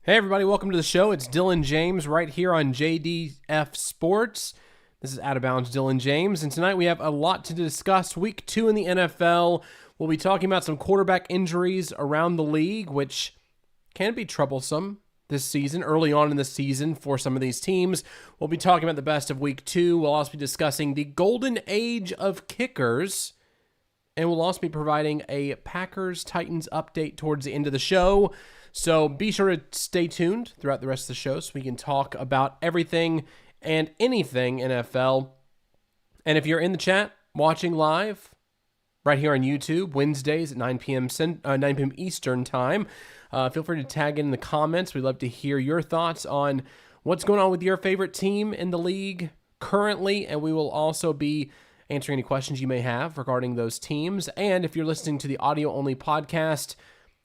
Hey everybody, welcome to the show. It's Dillon James right here on JDF Sports. This is Out of Bounds Dillon James, and tonight we have a lot to discuss. Week 2 in the NFL. We'll be talking about some quarterback injuries around the league, which can be troublesome this season, early on in the season for some of these teams. We'll be talking about the best of Week 2. We'll also be discussing the golden age of kickers, and we'll also be providing a Packers-Titans update towards the end of the show. So be sure to stay tuned throughout the rest of the show so we can talk about everything and anything NFL. And if you're in the chat watching live right here on YouTube, Wednesdays at 9 p.m. Eastern time, feel free to tag in the comments. We'd love to hear your thoughts on what's going on with your favorite team in the league currently, and we will also be answering any questions you may have regarding those teams. And if you're listening to the audio-only podcast,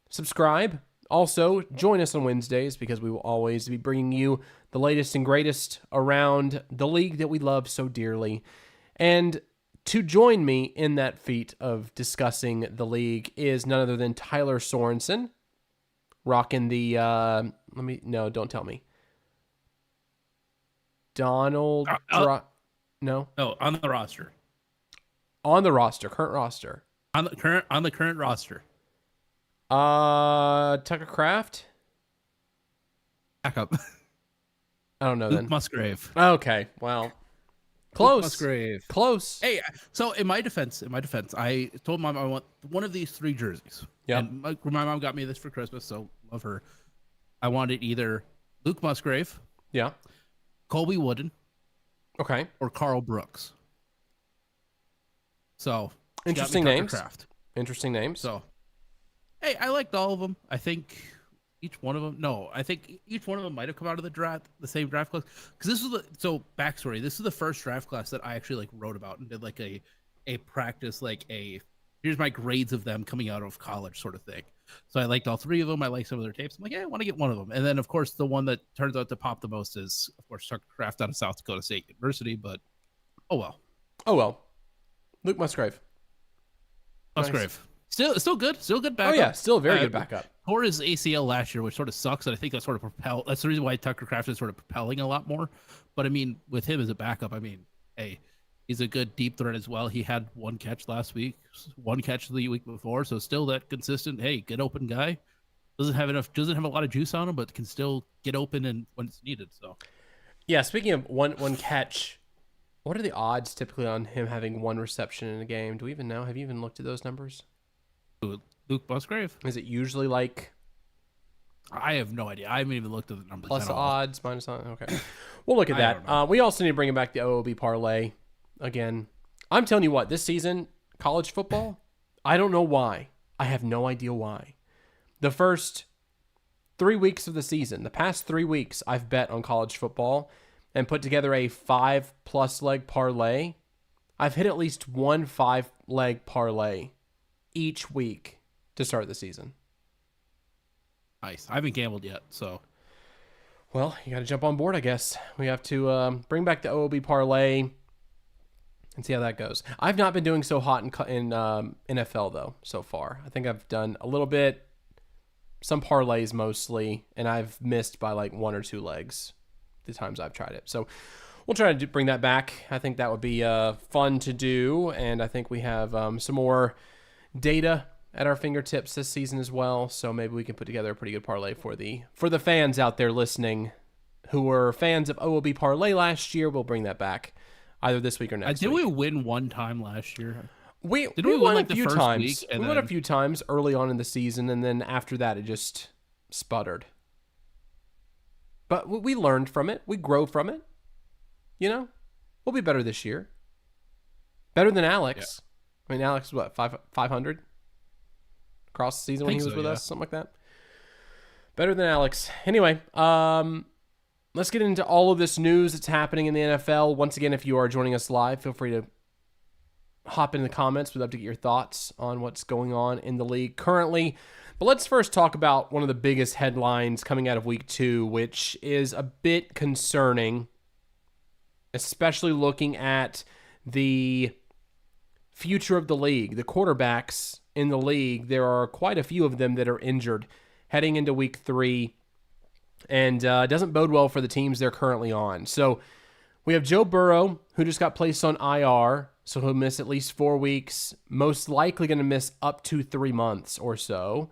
subscribe. Also, join us on Wednesdays because we will always be bringing you the latest and greatest around the league that we love so dearly. And to join me in that feat of discussing the league is none other than Tyler Sorensen, rocking the, don't tell me. Donald, no? Oh, on the roster. On the roster, current roster. On the current roster. Tucker Kraft? Backup. I don't know Luke then. Musgrave. Okay, well, close. Luke Musgrave. Close. Hey, so in my defense, I told Mom I want one of these 3 jerseys. Yeah. And my mom got me this for Christmas, so love her. I wanted either Luke Musgrave, Yeah. Colby Wooden, Okay. or Carl Brooks. So Interesting Tucker names. Kraft. Interesting names. So, hey, I liked all of them. I think each one of them might have come out of the same draft class. Because this is backstory. This is the first draft class that I actually wrote about and did a practice, here's my grades of them coming out of college sort of thing. So I liked all 3 of them. I liked some of their tapes. I'm like, yeah, I want to get one of them. And then of course the one that turns out to pop the most is of course Tucker Kraft out of South Dakota State University. But oh well. Luke Musgrave. Musgrave. Still good backup. Oh yeah, still a very good backup. Tore his ACL last year, which sort of sucks, and I think that's the reason why Tucker Kraft is sort of propelling a lot more. But I mean, with him as a backup, I mean, hey, he's a good deep threat as well. He had 1 catch last week, 1 catch the week before, so still that consistent. Hey, get open guy. Doesn't have a lot of juice on him, but can still get open and when it's needed. So yeah, speaking of one catch, what are the odds typically on him having 1 reception in a game? Do we even know? Have you even looked at those numbers? Luke Musgrave? Is it usually like I have no idea. I haven't even looked at the numbers. plus odds, minus odds? Okay. We'll look at that. We also need to bring back the OOB parlay again. I'm telling you what, this season, college football, I don't know why. I have no idea why. The first 3 weeks of the season, the past 3 weeks, I've bet on college football and put together a 5+ leg parlay. I've hit at least 1 5-leg parlay each week to start the season. Nice. I haven't gambled yet, so. Well, you got to jump on board, I guess. We have to bring back the OOB parlay and see how that goes. I've not been doing so hot in NFL, though, so far. I think I've done a little bit, some parlays mostly, and I've missed by 1 or 2 legs the times I've tried it. So we'll try to bring that back. I think that would be fun to do, and I think we have some more data at our fingertips this season as well, so maybe we can put together a pretty good parlay for the fans out there listening who were fans of OOB parlay last year. We'll bring that back either this week or next week. Did we win 1 time last year? We won a few times. We won a few times early on in the season, and then after that it just sputtered. But we learned from it. We grow from it. We'll be better this year. Better than Alex. Yeah. I mean, Alex, what, 500 across the season when he was with us? Something like that. Better than Alex. Anyway, let's get into all of this news that's happening in the NFL. Once again, if you are joining us live, feel free to hop in the comments. We'd love to get your thoughts on what's going on in the league currently. But let's first talk about one of the biggest headlines coming out of week 2, which is a bit concerning, especially looking at the future of the league. The quarterbacks in the league, there are quite a few of them that are injured heading into week 3. and doesn't bode well for the teams they're currently on. So we have Joe Burrow, who just got placed on IR, so he'll miss at least 4 weeks, most likely going to miss up to 3 months or so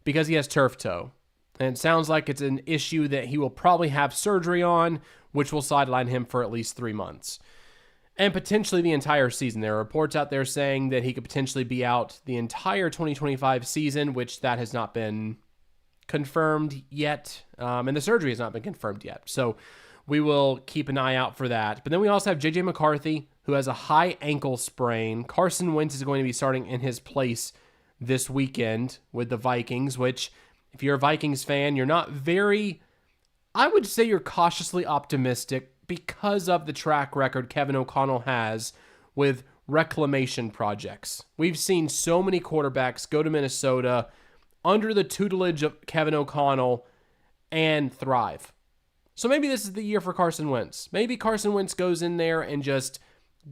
because he has turf toe. And it sounds like it's an issue that he will probably have surgery on, which will sideline him for at least 3 months. And potentially the entire season. There are reports out there saying that he could potentially be out the entire 2025 season, which that has not been confirmed yet. And the surgery has not been confirmed yet. So we will keep an eye out for that. But then we also have J.J. McCarthy, who has a high ankle sprain. Carson Wentz is going to be starting in his place this weekend with the Vikings, which, if you're a Vikings fan, you're not very, I would say you're cautiously optimistic because of the track record Kevin O'Connell has with reclamation projects. We've seen so many quarterbacks go to Minnesota under the tutelage of Kevin O'Connell and thrive. So maybe this is the year for Carson Wentz. Maybe Carson Wentz goes in there and just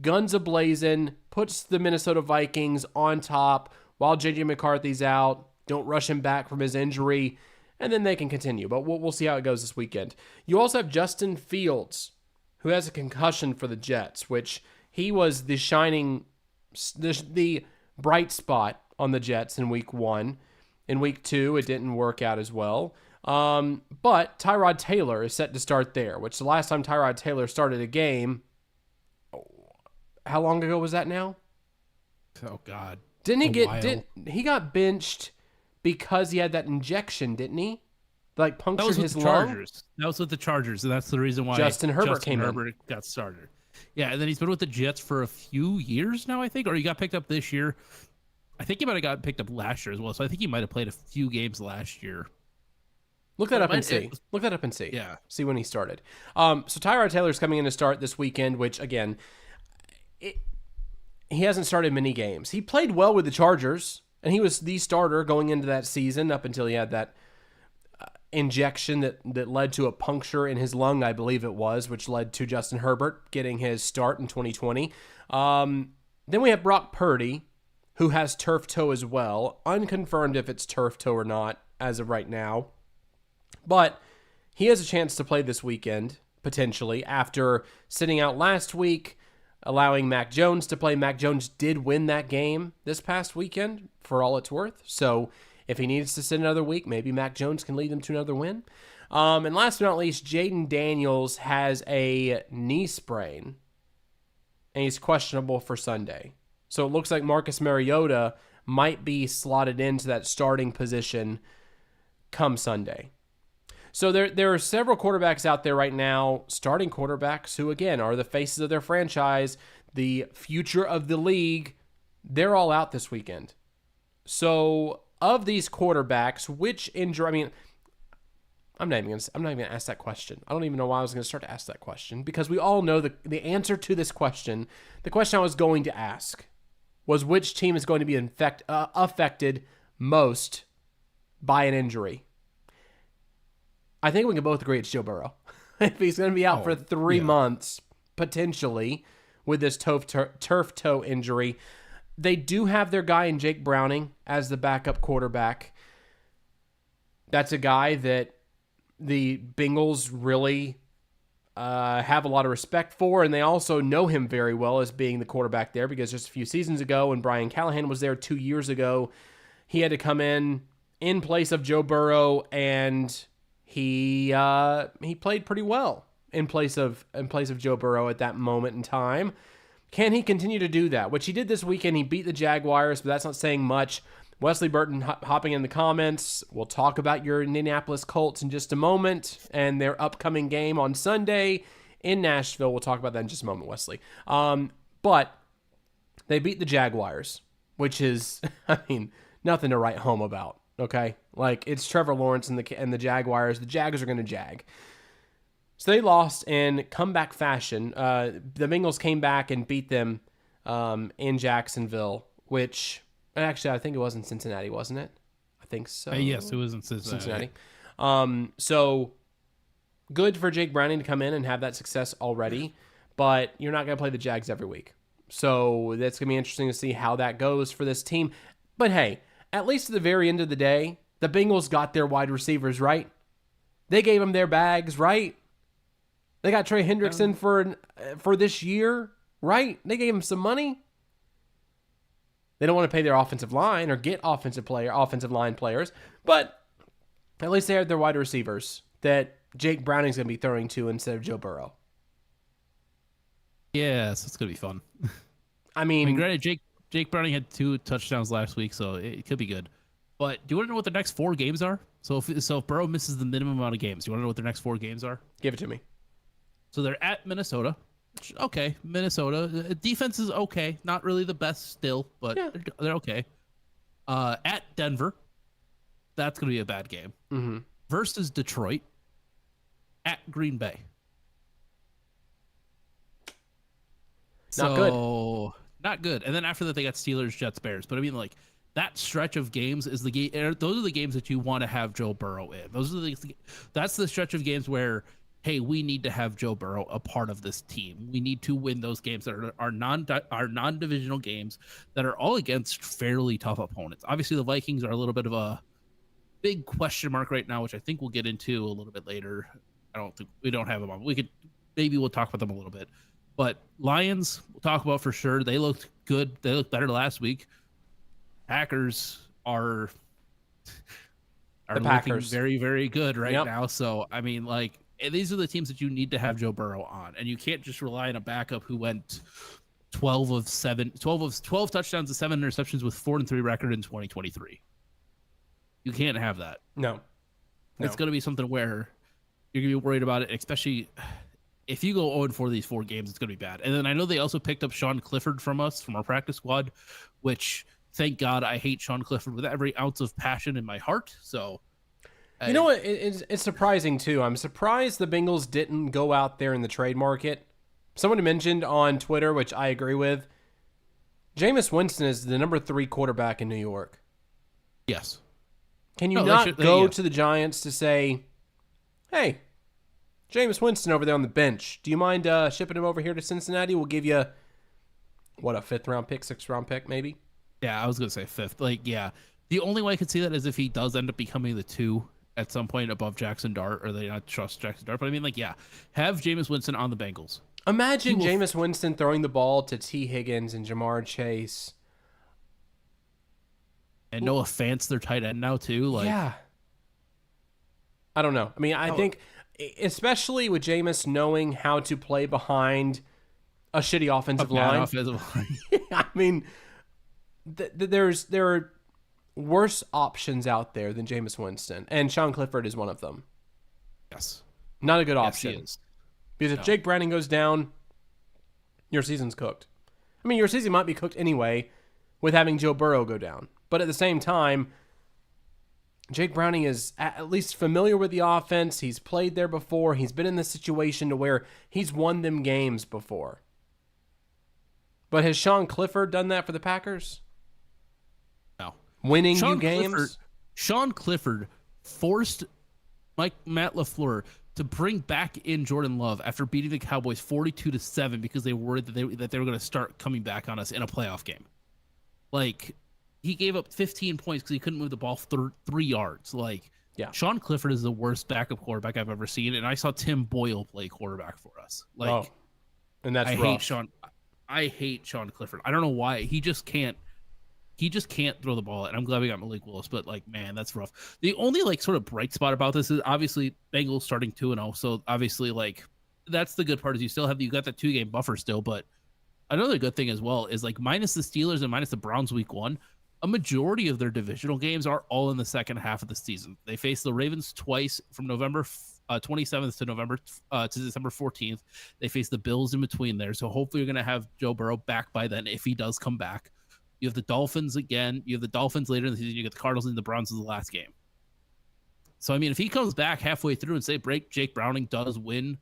guns a-blazing, puts the Minnesota Vikings on top while J.J. McCarthy's out. Don't rush him back from his injury, and then they can continue. But we'll see how it goes this weekend. You also have Justin Fields, who has a concussion for the Jets, which he was the bright spot on the Jets in week 1. In week 2, it didn't work out as well. But Tyrod Taylor is set to start there, which the last time Tyrod Taylor started a game, how long ago was that now? Oh God. He got benched because he had that injection, didn't he? Like punctured his lung? That was with the Chargers, and that's the reason why Justin Herbert got started. Yeah, and then he's been with the Jets for a few years now, I think, or he got picked up this year. I think he might have got picked up last year as well, so I think he might have played a few games last year. Look that up and see. Look that up and see. Yeah. See when he started. So Tyrod Taylor's coming in to start this weekend, which, again, he hasn't started many games. He played well with the Chargers, and he was the starter going into that season up until he had that injection that led to a puncture in his lung, I believe it was, which led to Justin Herbert getting his start in 2020. Then we have Brock Purdy, who has turf toe as well. Unconfirmed if it's turf toe or not as of right now. But he has a chance to play this weekend, potentially, after sitting out last week, allowing Mac Jones to play. Mac Jones did win that game this past weekend, for all it's worth. So if he needs to sit another week, maybe Mac Jones can lead them to another win. And last but not least, Jaden Daniels has a knee sprain, and he's questionable for Sunday. So it looks like Marcus Mariota might be slotted into that starting position come Sunday. So there are several quarterbacks out there right now, starting quarterbacks who, again, are the faces of their franchise, the future of the league. They're all out this weekend. So of these quarterbacks, which injury? I mean, I'm not even gonna ask that question. I don't even know why I was gonna start to ask that question, because we all know the answer to this question. The question I was going to ask was which team is going to be affected most by an injury. I think we can both agree it's Joe Burrow. If he's going to be out for 3 months, potentially, with this turf toe injury. They do have their guy in Jake Browning as the backup quarterback. That's a guy that the Bengals really have a lot of respect for, and they also know him very well as being the quarterback there, because just a few seasons ago, when Brian Callahan was there 2 years ago, he had to come in place of Joe Burrow, and he played pretty well in place of Joe Burrow at that moment in time. Can he continue to do that? Which he did this weekend. He beat the Jaguars, but that's not saying much. Wesley Burton hopping in the comments. We'll talk about your Indianapolis Colts in just a moment and their upcoming game on Sunday in Nashville. We'll talk about that in just a moment, Wesley. But they beat the Jaguars, which is, I mean, nothing to write home about. Okay, like, it's Trevor Lawrence and the Jaguars. The Jags are going to jag. So they lost in comeback fashion. The Bengals came back and beat them in Jacksonville, which actually I think it was in Cincinnati, wasn't it? I think so. Yes, it was in Cincinnati. So good for Jake Browning to come in and have that success already, but you're not going to play the Jags every week. So that's going to be interesting to see how that goes for this team. But hey, at least at the very end of the day, the Bengals got their wide receivers right. They gave him their bags, right? They got Trey Hendrickson for this year, right? They gave him some money. They don't want to pay their offensive line or get offensive line players, but at least they have their wide receivers that Jake Browning's going to be throwing to instead of Joe Burrow. Yeah, so it's going to be fun. I mean, granted, Jake Browning had 2 touchdowns last week, so it could be good. But do you want to know what the next 4 games are? So if Burrow misses the minimum amount of games, do you want to know what their next 4 games are? give it to me. So they're at Minnesota. Okay, Minnesota. Defense is okay. Not really the best still, but they're okay. At Denver. That's going to be a bad game. Mm-hmm. Versus Detroit. At Green Bay. Not good. And then after that, they got Steelers, Jets, Bears. But I mean, like, that stretch of games is those are the games that you want to have Joe Burrow in. That's the stretch of games where, hey, we need to have Joe Burrow a part of this team. We need to win those games that are non-divisional games that are all against fairly tough opponents. Obviously, the Vikings are a little bit of a big question mark right now, which I think we'll get into a little bit later. We don't have them on. We'll talk about them a little bit. But Lions, we'll talk about for sure. They looked good. They looked better last week. Packers are looking very, very good right now. So, I mean, like, these are the teams that you need to have Joe Burrow on. And you can't just rely on a backup who went 12 touchdowns and 7 interceptions with 4-3 record in 2023. You can't have that. No. It's going to be something where you're going to be worried about it, especially if you go 0-4 these 4 games, it's going to be bad. And then I know they also picked up Sean Clifford from our practice squad, which, thank God, I hate Sean Clifford with every ounce of passion in my heart. So, you know what? It's surprising, too. I'm surprised the Bengals didn't go out there in the trade market. Someone mentioned on Twitter, which I agree with, Jameis Winston is the number 3 quarterback in New York. Yes. Can you go to the Giants to say, hey, Jameis Winston over there on the bench, do you mind shipping him over here to Cincinnati? We'll give you, a 5th-round pick, 6th-round pick, maybe? Yeah, I was going to say 5th. Like, yeah. The only way I could see that is if he does end up becoming the 2 at some point above Jackson Dart, or they not trust Jackson Dart. But I mean, like, yeah, have Jameis Winston on the Bengals. Imagine Jameis Winston throwing the ball to T. Higgins and Jamar Chase. And Noah Fant's their tight end now, too. Like, yeah. I don't know. I mean, I think, especially with Jameis knowing how to play behind a shitty offensive line. I mean, there are worse options out there than Jameis Winston, and Sean Clifford is one of them. Yes. Not a good option. He is. Because if Jake Browning goes down, your season's cooked. I mean, your season might be cooked anyway with having Joe Burrow go down. But at the same time, Jake Browning is at least familiar with the offense. He's played there before. He's been in this situation to where he's won them games before. But has Sean Clifford done that for the Packers? No. Winning you games? Sean Clifford forced Matt LaFleur to bring back in Jordan Love after beating the Cowboys 42-7 because they were worried that they were going to start coming back on us in a playoff game. Like, he gave up 15 points because he couldn't move the ball 3 yards. Like, yeah. Sean Clifford is the worst backup quarterback I've ever seen, and I saw Tim Boyle play quarterback for us. Like, and that's rough. I hate Sean Clifford. I don't know why. He just can't throw the ball. And I'm glad we got Malik Willis, but like, man, that's rough. The only like sort of bright spot about this is obviously Bengals starting 2-0. So obviously, like, that's the good part is you got that 2-game buffer still. But another good thing as well is, like, minus the Steelers and minus the Browns week 1, a majority of their divisional games are all in the second half of the season. They face the Ravens twice from November 27th to December 14th. They face the Bills in between there. So hopefully you're going to have Joe Burrow back by then if he does come back. You have the Dolphins again. You have the Dolphins later in the season. You get the Cardinals and the Browns in the last game. So, I mean, if he comes back halfway through and say Jake Browning does win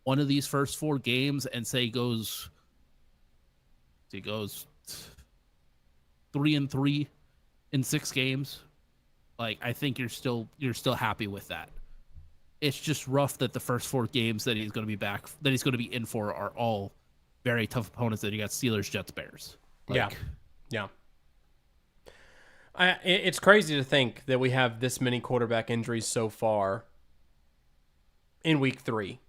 one of these first 4 games and say goes 3-3 in 6 games, like, I think you're still happy with that. It's just rough that the first 4 games that he's going to be in for are all very tough opponents. That you got Steelers, Jets, Bears. Like, yeah. It's crazy to think that we have this many quarterback injuries so far. in week 3.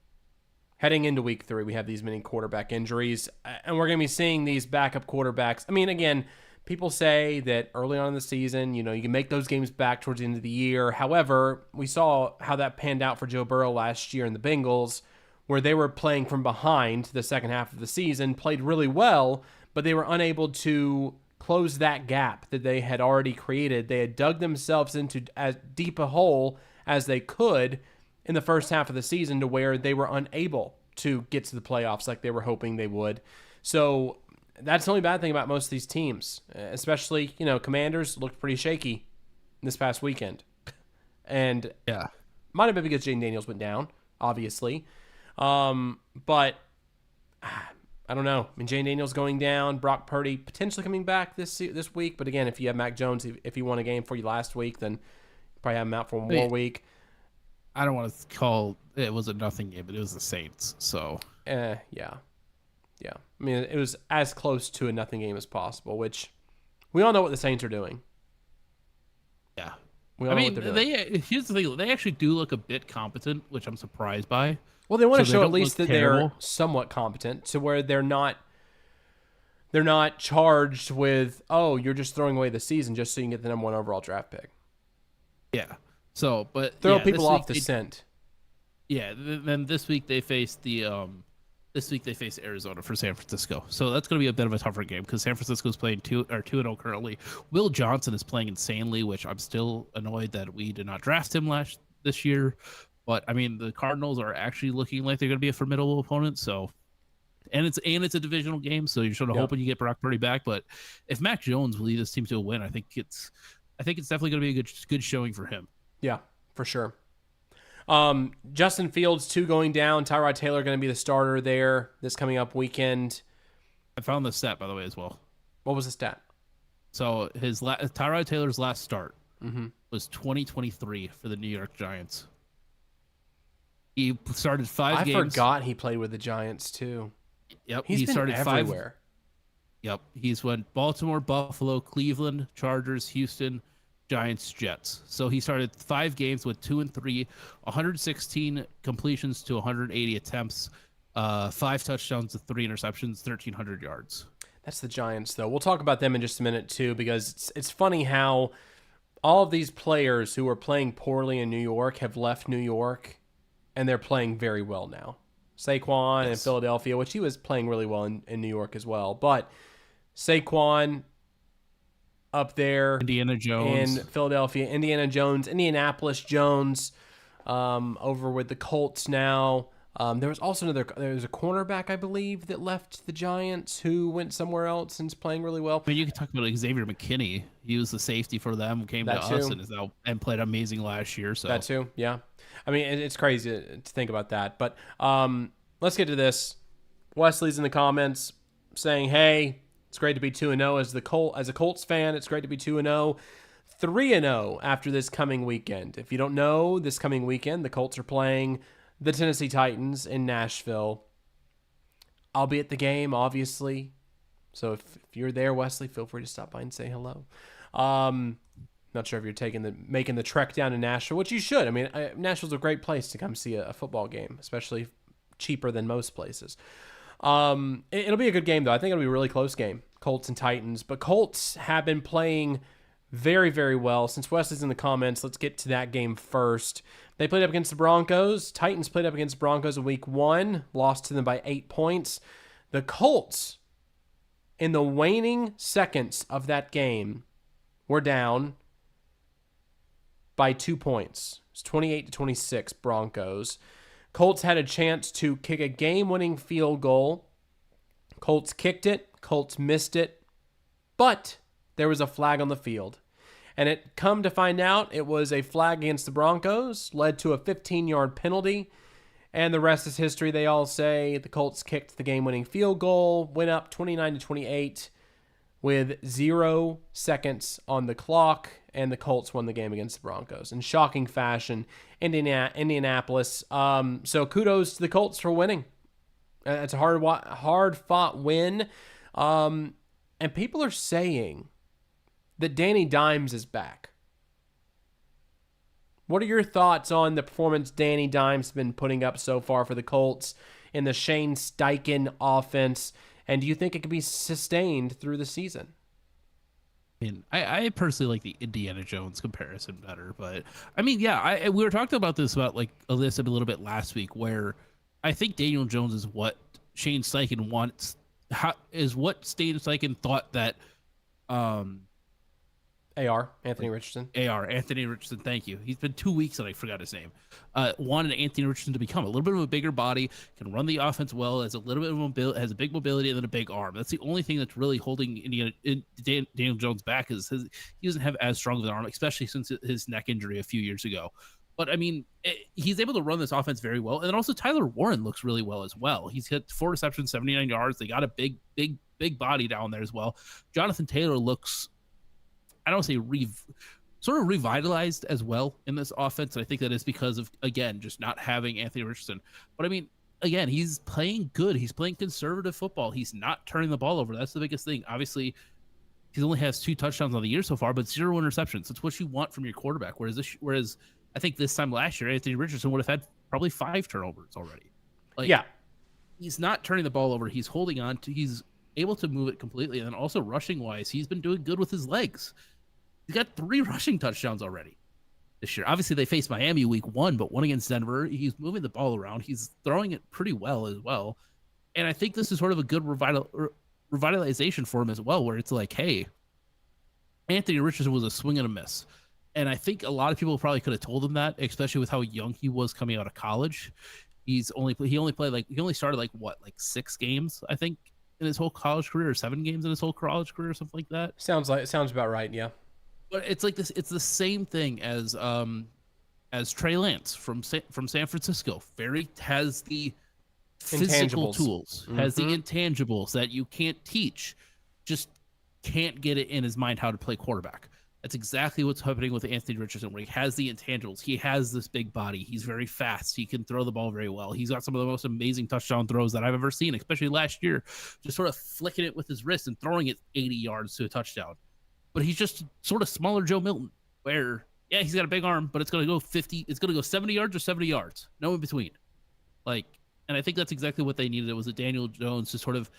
Heading into week 3, we have these many quarterback injuries, and we're going to be seeing these backup quarterbacks. I mean, again, people say that early on in the season, you can make those games back towards the end of the year. However, we saw how that panned out for Joe Burrow last year in the Bengals, where they were playing from behind the second half of the season, played really well, but they were unable to close that gap that they had already created. They had dug themselves into as deep a hole as they could in the first half of the season to where they were unable to get to the playoffs like they were hoping they would. So that's the only bad thing about most of these teams, especially, Commanders looked pretty shaky this past weekend. And Yeah. might have been because Jaden Daniels went down, obviously. But I don't know. I mean, Jaden Daniels going down, Brock Purdy potentially coming back this week. But again, if you have Mac Jones, if he won a game for you last week, then you probably have him out for one more week. I don't want to call it was a nothing game, but it was the Saints. So Yeah. I mean, it was as close to a nothing game as possible, which we all know what the Saints are doing. Yeah. We all know what they're doing. Here's the thing. They actually do look a bit competent, which I'm surprised by. Well, they want to So they show at don't least look that terrible. they're somewhat competent to where they're not charged with, oh, you're just throwing away the season just so you can get the number 1 overall draft pick. Yeah. So, but Throw yeah, people this off week the they- scent. Yeah. Then this week they face Arizona for San Francisco. So that's going to be a bit of a tougher game because San Francisco's playing 2-0 currently. Will Johnson is playing insanely, which I'm still annoyed that we did not draft him this year. But I mean, the Cardinals are actually looking like they're going to be a formidable opponent. So, and it's a divisional game, so you're sort of hoping you get Brock Purdy back. But if Mac Jones will lead this team to a win, I think it's definitely going to be a good showing for him. Yeah, for sure. Justin Fields 2 going down. Tyrod Taylor going to be the starter there this coming up weekend. I found the stat, by the way, as well. What was the stat? So Tyrod Taylor's last start was 2023 for the New York Giants. He started 5 games. I forgot he played with the Giants too. Yep, He started been everywhere. 5. Yep, he's went Baltimore, Buffalo, Cleveland, Chargers, Houston, Giants, Jets. So he started 5 games with 2 and 3, 116 completions to 180 attempts, 5 touchdowns to 3 interceptions, 1,300 yards. That's the Giants, though. We'll talk about them in just a minute too, because it's funny how all of these players who were playing poorly in New York have left New York, and they're playing very well now. Saquon in Philadelphia, which he was playing really well in New York as well. But Saquon up there. Indiana Jones. In Philadelphia. Indianapolis Jones over with the Colts now. There was also a cornerback, I believe, that left the Giants who went somewhere else and is playing really well. I mean, you can talk about Xavier McKinney. He was the safety for them, came to us, and played amazing last year. So that too, yeah. I mean, it's crazy to think about that. But let's get to this. Wesley's in the comments saying, "Hey, it's great to be 2-0 as a Colts fan. It's great to be 2-0, 3-0 after this coming weekend. If you don't know, this coming weekend the Colts are playing the Tennessee Titans in Nashville. I'll be at the game, obviously. So if you're there, Wesley, feel free to stop by and say hello. Not sure if you're making the trek down to Nashville, which you should. I mean, Nashville's a great place to come see a football game, especially cheaper than most places. It'll be a good game, though. I think it'll be a really close game, Colts and Titans. But Colts have been playing very, very well. Since Wesley's in the comments, let's get to that game first. They played up against the Broncos. Titans played up against the Broncos in week 1, lost to them by 8 points. The Colts, in the waning seconds of that game, were down by 2 points. It's 28-26 Broncos. Colts had a chance to kick a game-winning field goal. Colts kicked it. Colts missed it. But there was a flag on the field. And it come to find out, it was a flag against the Broncos, led to a 15-yard penalty. And the rest is history, they all say. The Colts kicked the game-winning field goal, went up 29-28 with 0 seconds on the clock, and the Colts won the game against the Broncos in shocking fashion. Indianapolis. So kudos to the Colts for winning. It's a hard-fought win. And people are saying that Danny Dimes is back. What are your thoughts on the performance Danny Dimes been putting up so far for the Colts in the Shane Steichen offense? And do you think it can be sustained through the season? I mean, I personally like the Indiana Jones comparison better, but I mean, yeah, we were talking about this about like Alyssa a little bit last week, where I think Daniel Jones is what Shane Steichen wants, is what Shane Steichen thought that Anthony Richardson. Anthony Richardson, thank you. He's been 2 weeks and I forgot his name. Wanted Anthony Richardson to become a little bit of a bigger body, can run the offense well, has a little bit of mobility, has a big mobility and then a big arm. That's the only thing that's really holding Daniel Jones back is he doesn't have as strong of an arm, especially since his neck injury a few years ago. But I mean, he's able to run this offense very well. And then also Tyler Warren looks really well as well. He's hit 4 receptions, 79 yards. They got a big body down there as well. Jonathan Taylor looks, I don't say sort of revitalized as well in this offense. And I think that is because of, again, just not having Anthony Richardson. But I mean, again, he's playing good. He's playing conservative football. He's not turning the ball over. That's the biggest thing. Obviously, he only has 2 touchdowns on the year so far, but 0 interceptions. That's what you want from your quarterback. Whereas I think this time last year, Anthony Richardson would have had probably 5 turnovers already. Yeah. He's not turning the ball over. He's holding on to, he's able to move it completely. And then also rushing wise, he's been doing good with his legs. He's got 3 rushing touchdowns already this year. Obviously, they faced Miami week 1, but 1 against Denver. He's moving the ball around. He's throwing it pretty well as well. And I think this is sort of a good revitalization for him as well, where it's like, hey, Anthony Richardson was a swing and a miss. And I think a lot of people probably could have told him that, especially with how young he was coming out of college. He only started 6 games, I think, in his whole college career, or 7 games in his whole college career, or something like that. Sounds about right. Yeah. But it's like this. It's the same thing as Trey Lance from San Francisco. Has the physical tools, has the intangibles that you can't teach. Just can't get it in his mind how to play quarterback. That's exactly what's happening with Anthony Richardson, where he has the intangibles. He has this big body. He's very fast. He can throw the ball very well. He's got some of the most amazing touchdown throws that I've ever seen, especially last year, just sort of flicking it with his wrist and throwing it 80 yards to a touchdown. But he's just sort of smaller Joe Milton, where, yeah, he's got a big arm, but it's going to go 70 yards or 70 yards. No in between. And I think that's exactly what they needed. It was a Daniel Jones to sort of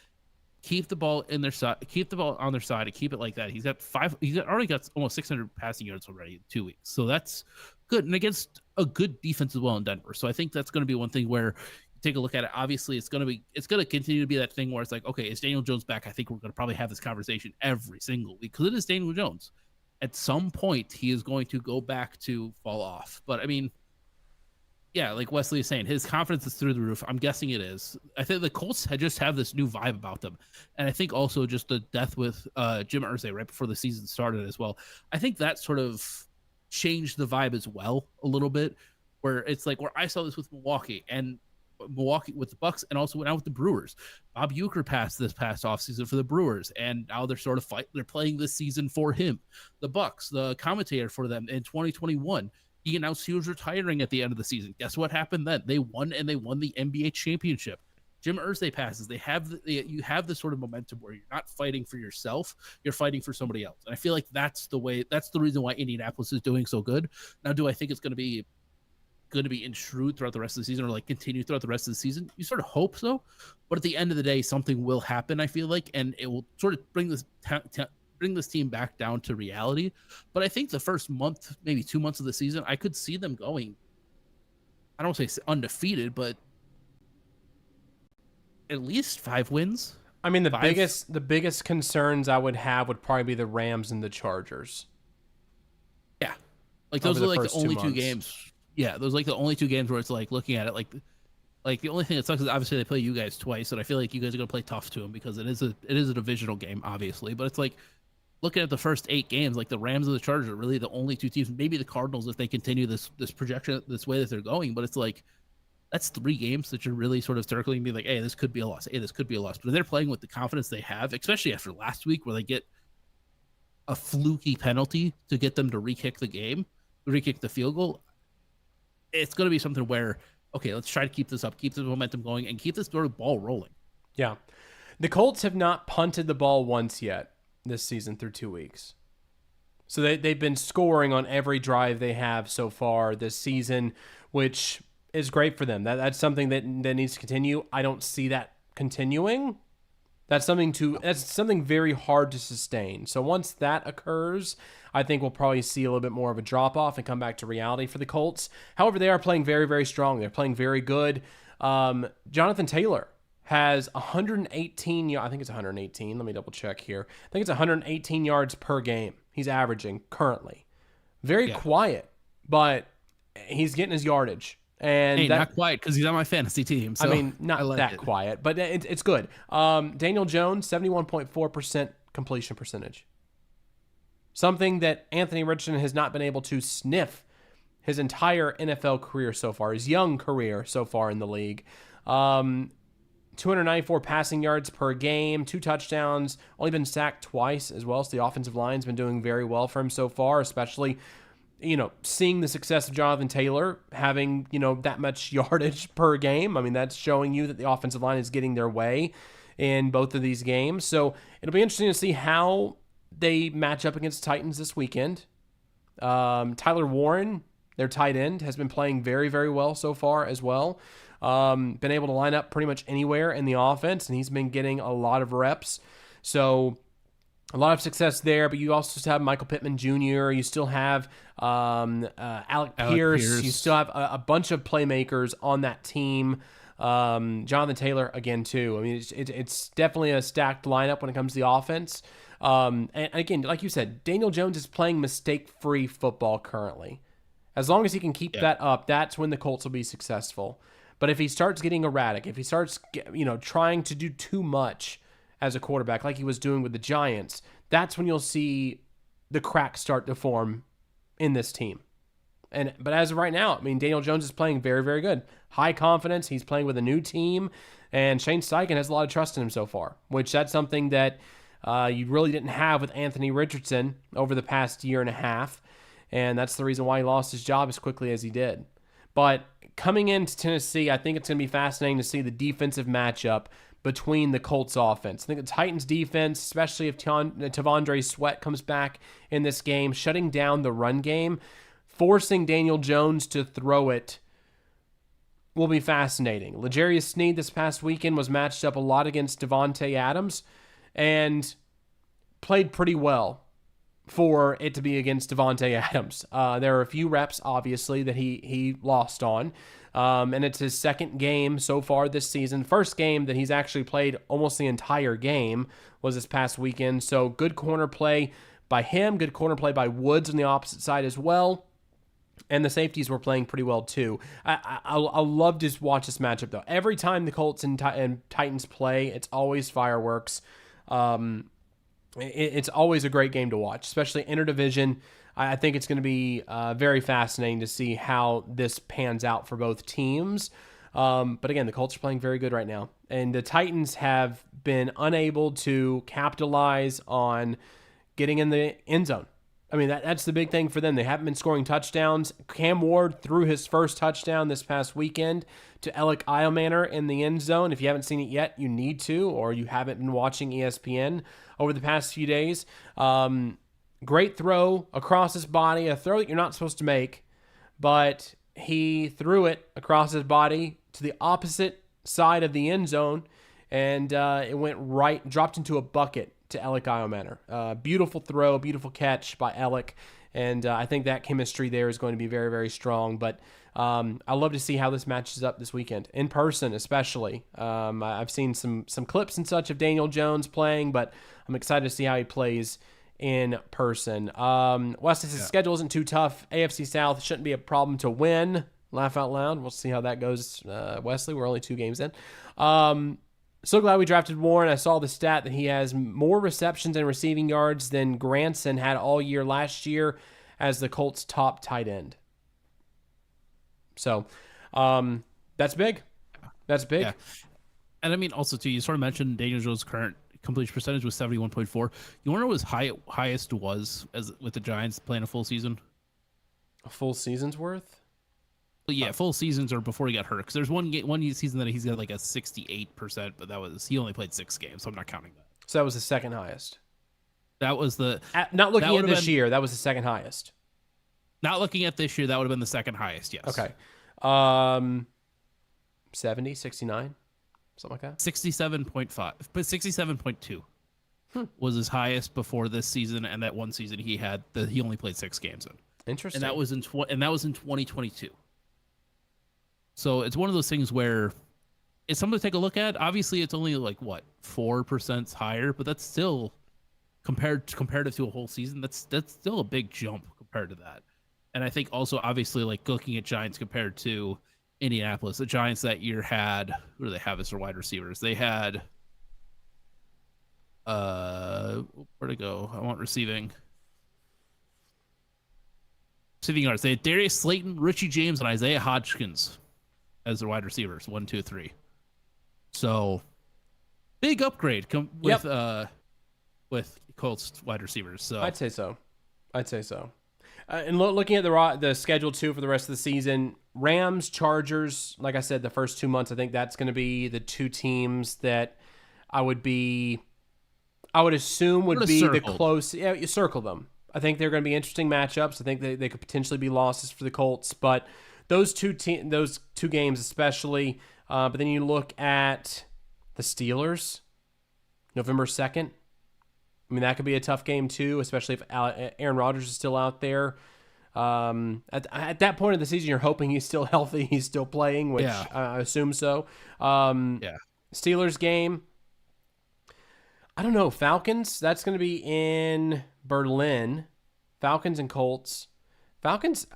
keep the ball on their side, and keep it like that. He's already got almost 600 passing yards already in 2 weeks. So that's good. And against a good defense as well in Denver. So I think that's going to be one thing where take a look at it. Obviously, it's going to continue to be that thing where it's like, okay, is Daniel Jones back? I think we're going to probably have this conversation every single week because it is Daniel Jones. At some point, he is going to go back to fall off. But I mean, yeah, like Wesley is saying, his confidence is through the roof. I'm guessing it is. I think the Colts just have this new vibe about them. And I think also just the death with Jim Irsay right before the season started as well. I think that sort of changed the vibe as well a little bit, where it's like where I saw this with Milwaukee with the Bucks, and also went out with the Brewers. Bob Uecker passed this past offseason for the Brewers, and now they're sort of they're playing this season for him. The Bucks, the commentator for them in 2021, he announced he was retiring at the end of the season. Guess what happened then? They won the NBA championship. Jim Irsay passes. You have this sort of momentum where you're not fighting for yourself, you're fighting for somebody else. And I feel like that's the reason why Indianapolis is doing so good. Now, do I think it's going to be intrude throughout the rest of the season, or continue throughout the rest of the season? You sort of hope so, but at the end of the day, something will happen, I feel like, and it will sort of bring this team back down to reality. But I think the first month, maybe 2 months of the season, I could see them going, I don't say undefeated, but at least 5 wins. I mean, the biggest concerns I would have would probably be the Rams and the Chargers. Yeah. Those are the only 2 games. Yeah, those are the only 2 games where it's looking at it the only thing that sucks is obviously they play you guys twice, and I feel like you guys are gonna play tough to them because it is a divisional game, obviously. But it's looking at the first 8 games, the Rams and the Chargers are really the only 2 teams. Maybe the Cardinals if they continue this projection this way that they're going, but it's that's 3 games that you're really sort of circling and be like, hey, this could be a loss. Hey, this could be a loss. But they're playing with the confidence they have, especially after last week where they get a fluky penalty to get them to re-kick the field goal. It's going to be something where, okay, let's try to keep this up, keep the momentum going, and keep this sort of ball rolling. Yeah. The Colts have not punted the ball once yet this season through 2 weeks. So they've been scoring on every drive they have so far this season, which is great for them. That's something that needs to continue. I don't see that continuing. That's something very hard to sustain. So once that occurs, I think we'll probably see a little bit more of a drop off and come back to reality for the Colts. However, they are playing very, very strong. They're playing very good. Jonathan Taylor has 118. I think it's 118. Let me double check here. I think it's 118 yards per game. He's averaging currently. Very quiet, but he's getting his yardage. And not quiet because he's on my fantasy team. So I mean, not that quiet, but it's good. Daniel Jones, 71.4% completion percentage. Something that Anthony Richardson has not been able to sniff his entire NFL career so far, his young career so far in the league. 294 passing yards per game, 2 touchdowns, only been sacked twice as well. So the offensive line's been doing very well for him so far, especially, seeing the success of Jonathan Taylor having, that much yardage per game. I mean, that's showing you that the offensive line is getting their way in both of these games. So it'll be interesting to see how they match up against Titans this weekend. Tyler Warren, their tight end, has been playing very, very well so far as well. Been able to line up pretty much anywhere in the offense, and he's been getting a lot of reps. So a lot of success there, but you also still have Michael Pittman Jr. You still have Alec Pierce. You still have a bunch of playmakers on that team. Jonathan Taylor, again, too. I mean, it's definitely a stacked lineup when it comes to the offense. And again, like you said, Daniel Jones is playing mistake-free football currently. As long as he can keep that up, that's when the Colts will be successful. But if he starts getting erratic, if he starts, trying to do too much as a quarterback, like he was doing with the Giants, that's when you'll see the cracks start to form in this team. But as of right now, I mean, Daniel Jones is playing very, very good. High confidence. He's playing with a new team, and Shane Steichen has a lot of trust in him so far, which that's something that you really didn't have with Anthony Richardson over the past year and a half, and that's the reason why he lost his job as quickly as he did. But coming into Tennessee, I think it's going to be fascinating to see the defensive matchup between the Colts offense. I think the Titans defense, especially if Tavondre Sweat comes back in this game, shutting down the run game, forcing Daniel Jones to throw it will be fascinating. L'Jarius Sneed this past weekend was matched up a lot against Devontae Adams and played pretty well for it to be against Devontae Adams. There are a few reps, obviously, that he lost on. And it's his second game so far this season. First game that he's actually played almost the entire game was this past weekend. So good corner play by him, good corner play by Woods on the opposite side as well. And the safeties were playing pretty well too. I'll love to watch this matchup though. Every time the Colts and Titans play, it's always fireworks. It's always a great game to watch, especially interdivision. I think it's going to be very fascinating to see how this pans out for both teams. But again, the Colts are playing very good right now. And the Titans have been unable to capitalize on getting in the end zone. I mean, that's the big thing for them. They haven't been scoring touchdowns. Cam Ward threw his first touchdown this past weekend to Alec Eilmanor in the end zone. If you haven't seen it yet, you need to, or you haven't been watching ESPN over the past few days. Great throw across his body, a throw that you're not supposed to make, but he threw it across his body to the opposite side of the end zone, and it went right, dropped into a bucket to Alec Eilmanor. Beautiful throw, beautiful catch by Alec, and I think that chemistry there is going to be very, very strong. But I love to see how this matches up this weekend, in person especially. I've seen some clips and such of Daniel Jones playing, but I'm excited to see how he plays in person. Wes's schedule isn't too tough. AFC South shouldn't be a problem to win. Laugh out loud. We'll see how that goes, Wesley. We're only 2 games in. So glad we drafted Warren. I saw the stat that he has more receptions and receiving yards than Granson had all year last year as the Colts' top tight end. So that's big. That's big. Yeah. And I mean, also, too, you sort of mentioned Daniel Jones' current completion percentage was 71.4. You want to know what his highest was with the Giants playing a full season? A full season's worth? Well, yeah, full seasons or before he got hurt. Because there's one season that he's got like a 68%, but he only played 6 games, so I'm not counting that. So that was the second highest. That was Not looking at this year, that was the second highest. Not looking at this year, that would have been the second highest, yes. Okay. 70, 69, something like that? 67.5, but 67.2 was his highest before this season, and that one season he only played 6 games in. Interesting. And that was in 2022. So it's one of those things where it's something to take a look at. Obviously, it's only like 4% higher, but that's still comparative to a whole season. That's still a big jump compared to that. And I think also obviously like looking at Giants compared to Indianapolis, the Giants that year had, who do they have as their wide receivers? They had where'd it go? I want receiving yards. They had Darius Slayton, Richie James, and Isaiah Hodgkins as their wide receivers. 1, 2, 3. So big upgrade with Colts wide receivers. So I'd say so. And looking at the schedule too for the rest of the season, Rams, Chargers. Like I said, the first 2 months, I think that's going to be the two teams that I would assume would be the close. Yeah, you circle them. I think they're going to be interesting matchups. I think they could potentially be losses for the Colts, but those two games especially. But then you look at the Steelers, November 2nd. I mean, that could be a tough game too, especially if Aaron Rodgers is still out there. At that point of the season, you're hoping he's still healthy, he's still playing, which I assume so. Steelers game. I don't know. Falcons, that's going to be in Berlin. Falcons and Colts. Falcons,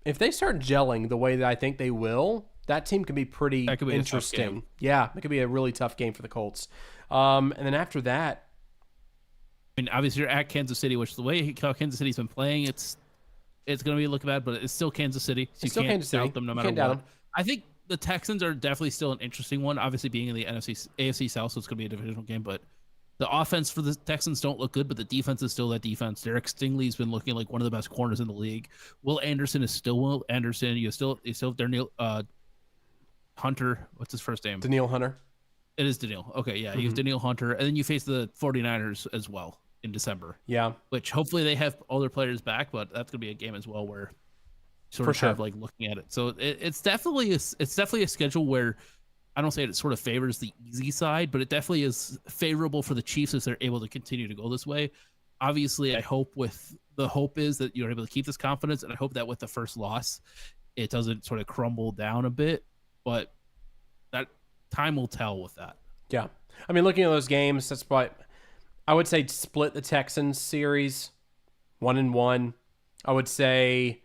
if they start gelling the way that I think they will, that team could be pretty interesting. Yeah, it could be a really tough game for the Colts. And then after that, I mean, obviously you're at Kansas City, which the way Kansas City's been playing, it's going to be looking bad, but it's still Kansas City. So you can't doubt them no matter what. I think the Texans are definitely still an interesting one. Obviously, being in the AFC South, so it's going to be a divisional game. But the offense for the Texans don't look good, but the defense is still that defense. Derek Stingley's been looking like one of the best corners in the league. Will Anderson is still Will Anderson. You still have Daniel Hunter. What's his first name? Danielle Hunter. It is Danielle. Okay, yeah. You have Danielle Hunter, and then you face the 49ers as well in December. Yeah. Which hopefully they have all their players back, but that's going to be a game as well where sort of have like looking at it. So it's definitely a schedule where I don't say it sort of favors the easy side, but it definitely is favorable for the Chiefs if they're able to continue to go this way. Obviously, the hope is that you're able to keep this confidence, and I hope that with the first loss, it doesn't sort of crumble down a bit, but that time will tell with that. Yeah. I mean, looking at those games, that's probably, I would say split the Texans series 1-1. I would say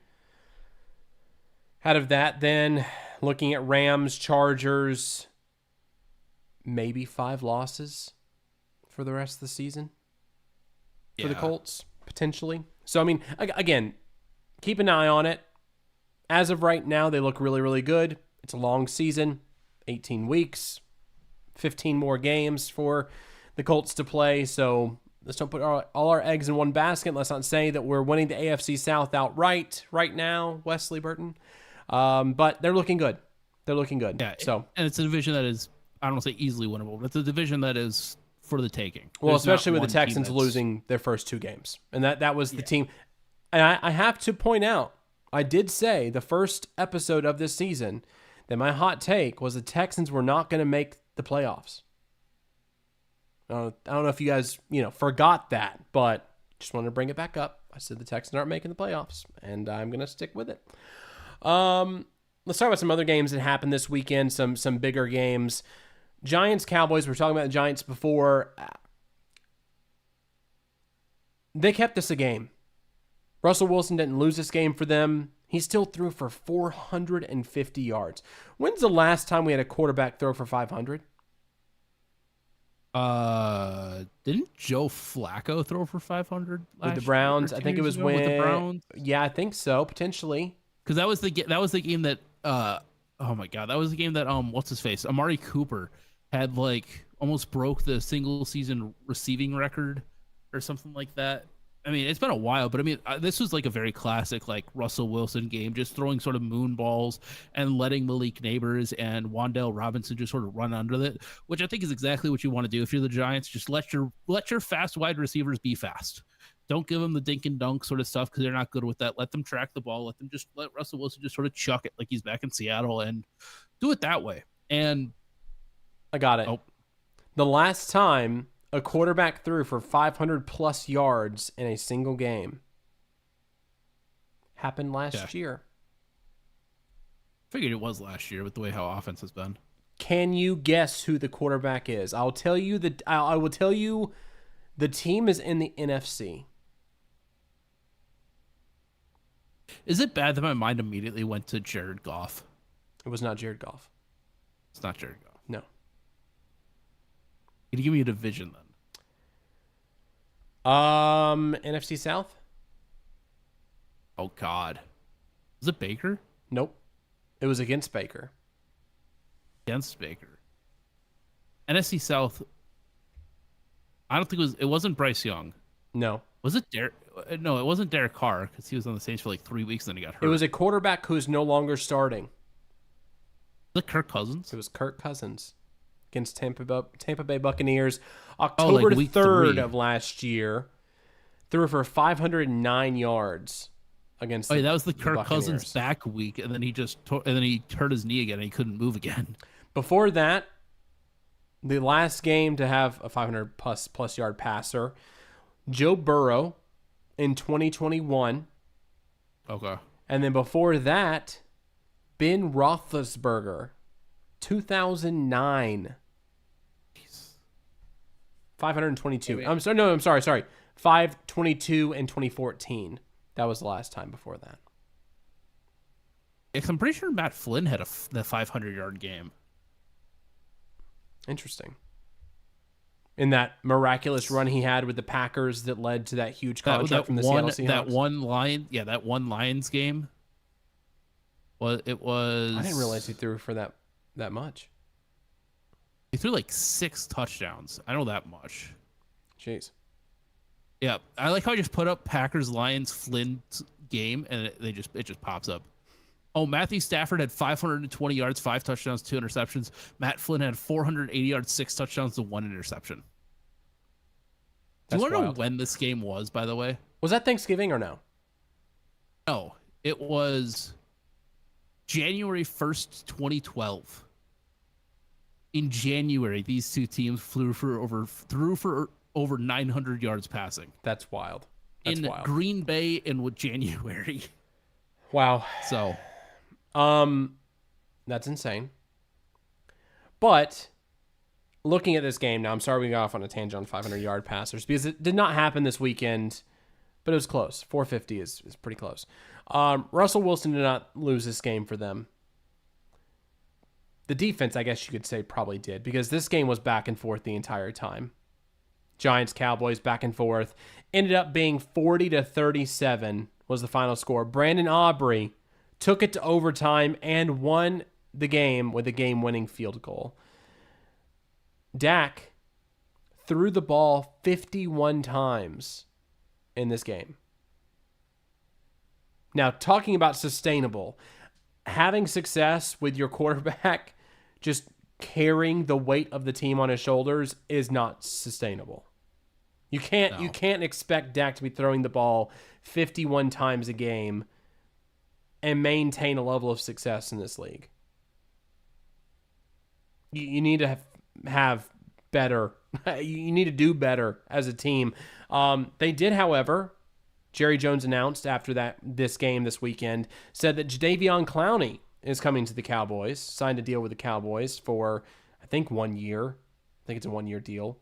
out of that, then looking at Rams, Chargers, maybe 5 losses for the rest of the season for the Colts, potentially. So, I mean, again, keep an eye on it. As of right now, they look really, really good. It's a long season, 18 weeks, 15 more games for the Colts to play. So let's don't put all our eggs in one basket. Let's not say that we're winning the AFC South outright right now, Wesley Burton. But they're looking good. Yeah, and it's a division that is, I don't want to say easily winnable, but it's a division that is for the taking. Well, especially with the Texans losing their first 2 games. And that was the team. And I have to point out, I did say the first episode of this season that my hot take was the Texans were not going to make the playoffs. I don't know if you guys, forgot that, but just wanted to bring it back up. I said the Texans aren't making the playoffs, and I'm going to stick with it. Let's talk about some other games that happened this weekend, some bigger games. Giants, Cowboys, we were talking about the Giants before. They kept this a game. Russell Wilson didn't lose this game for them. He still threw for 450 yards. When's the last time we had a quarterback throw for 500? Didn't Joe Flacco throw for 500 with the Browns? I think it was when. With the Browns? Yeah, I think so, potentially. Because that was the game that oh my god, that was the game that what's his face, Amari Cooper had like almost broke the single season receiving record or something like that. I mean, it's been a while, but I mean, this was like a very classic, like Russell Wilson game, just throwing sort of moon balls and letting Malik Neighbors and Wan'Dale Robinson just sort of run under it, which I think is exactly what you want to do if you're the Giants. Just let your fast wide receivers be fast. Don't give them the dink and dunk sort of stuff because they're not good with that. Let them track the ball. Let Russell Wilson just sort of chuck it like he's back in Seattle and do it that way. And I got it. The last time a quarterback threw for 500 plus yards in a single game happened last year. Figured it was last year with the way how offense has been. Can you guess who the quarterback is? I will tell you the team is in the NFC. Is it bad that my mind immediately went to Jared Goff? It was not Jared Goff. It's not Jared Goff. No. Can you give me a division then? NFC South? Oh God. Was it Baker? Nope. It was against Baker. Against Baker. NFC South. I don't think it wasn't Bryce Young. No. Was it Derek? No, it wasn't Derek Carr because he was on the Saints for like 3 weeks and then he got hurt. It was a quarterback who's no longer starting. Was it Kirk Cousins? It was Kirk Cousins against Tampa Bay Buccaneers. October week 3rd 3 of last year. Threw for 509 yards against that was the Kirk Buccaneers. Cousins back week, and then he he hurt his knee again and he couldn't move again. Before that, the last game to have a 500 plus yard passer, Joe Burrow in 2021. Okay. And then before that, Ben Roethlisberger, 2009. 522. I'm sorry. 522 in 2014. That was the last time before that. I'm pretty sure Matt Flynn had the 500-yard game. Interesting. In that miraculous run he had with the Packers that led to that huge contract from the Seattle Seahawks. That one Lions game. Well, it was. I didn't realize he threw for that much. He threw like 6 touchdowns. I know that much. Jeez. Yeah, I like how I just put up Packers Lions Flynn game and it just pops up. Oh, Matthew Stafford had 520 yards, 5 touchdowns, 2 interceptions. Matt Flynn had 480 yards, 6 touchdowns, and 1 interception. Do you want to know when this game was, by the way? Was that Thanksgiving or no? No, it was January 1st, 2012. In January, these two teams threw for over 900 yards passing. That's wild. That's wild. Green Bay in January. Wow. So, that's insane. But looking at this game now, I'm sorry we got off on a tangent on 500-yard passers because it did not happen this weekend, but it was close. 450 is pretty close. Russell Wilson did not lose this game for them. The defense, I guess you could say, probably did because this game was back and forth the entire time. Giants, Cowboys, back and forth. Ended up being 40-37 was the final score. Brandon Aubrey took it to overtime and won the game with a game-winning field goal. Dak threw the ball 51 times in this game. Now, talking about sustainable, having success with your quarterback just carrying the weight of the team on his shoulders is not sustainable. You can't expect Dak to be throwing the ball 51 times a game and maintain a level of success in this league. You need to have better. You need to do better as a team. They did, however. Jerry Jones announced after this game this weekend, said that Jadeveon Clowney is coming to the Cowboys, signed a deal with the Cowboys for, I think, 1 year. I think it's a 1-year deal.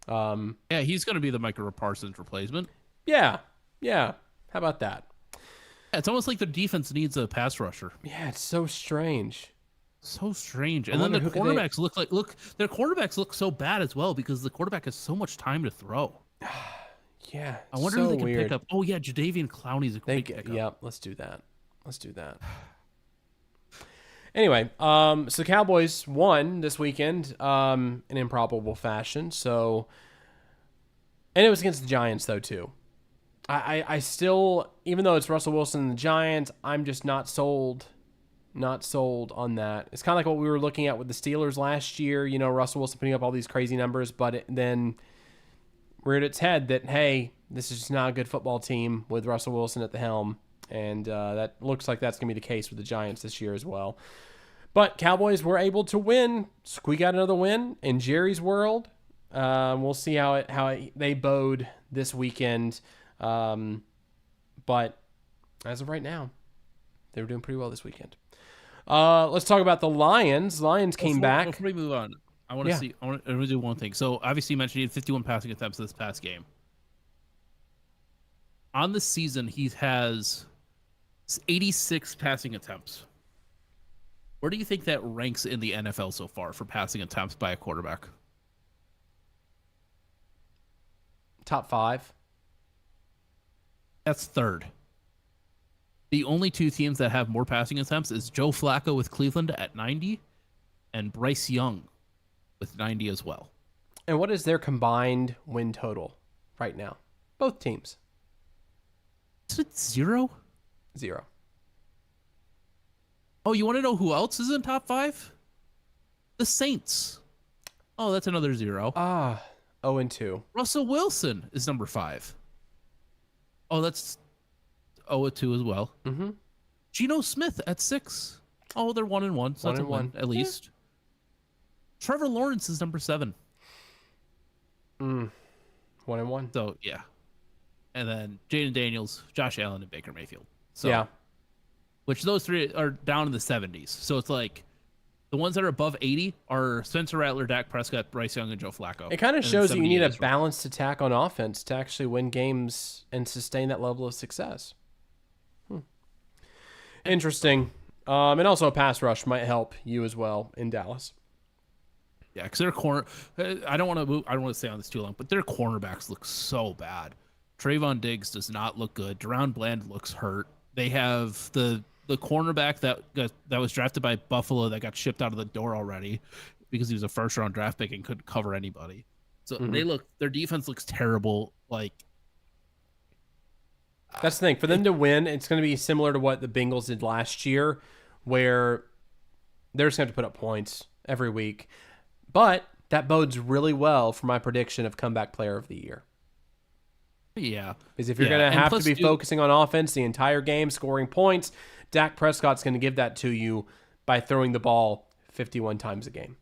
Yeah, he's going to be the Micah Parsons replacement. Yeah. How about that? Yeah, it's almost like the defense needs a pass rusher. Yeah, it's so strange. So strange. And then the quarterbacks their quarterbacks look so bad as well because the quarterback has so much time to throw. Yeah. I wonder who they can pick up. Oh yeah, Jadeveon Clowney's a great pickup. Yeah, let's do that. Anyway, so Cowboys won this weekend in improbable fashion. So, and it was against the Giants though too. I still, even though it's Russell Wilson and the Giants, I'm just not sold. Not sold on that. It's kind of like what we were looking at with the Steelers last year. You know, Russell Wilson putting up all these crazy numbers, but then reared its head that, hey, this is just not a good football team with Russell Wilson at the helm. And that looks like that's going to be the case with the Giants this year as well. But Cowboys were able to win, squeak out another win in Jerry's world. We'll see how they bode this weekend. But as of right now, they were doing pretty well this weekend. Let's talk about the Lions. Lions came back. Before we move on, I want to do one thing. So obviously you mentioned he had 51 passing attempts this past game. On the season, he has 86 passing attempts. Where do you think that ranks in the NFL so far for passing attempts by a quarterback? Top 5. That's third. The only two teams that have more passing attempts is Joe Flacco with Cleveland at 90 and Bryce Young with 90 as well. And what is their combined win total right now? Both teams. Is it 0? 0. Oh, you want to know who else is in top 5? The Saints. Oh, that's another 0. 0-2. Russell Wilson is number 5. Oh, that's 0-2 as well. Mm-hmm. Geno Smith at 6. Oh, they're 1-1. So that's a win, at least. Trevor Lawrence is number 7. 1-1. So, yeah. And then Jaden Daniels, Josh Allen, and Baker Mayfield. So, yeah. Which those three are down in the 70s. So it's like the ones that are above 80 are Spencer Rattler, Dak Prescott, Bryce Young, and Joe Flacco. It kind of shows that you need a balanced attack on offense to actually win games and sustain that level of success. Interesting. And also a pass rush might help you as well in Dallas. Yeah, because their corner. I don't want to stay on this too long, but their cornerbacks look so bad. Trayvon Diggs does not look good. Deron Bland looks hurt. They have the cornerback that was drafted by Buffalo that got shipped out of the door already because he was a first round draft pick and couldn't cover anybody. So their defense looks terrible. Like, that's the thing. For them to win, it's going to be similar to what the Bengals did last year, where they're just going to have to put up points every week. But that bodes really well for my prediction of comeback player of the year. Yeah. Because if you're going to have to be focusing on offense the entire game, scoring points, Dak Prescott's going to give that to you by throwing the ball 51 times a game.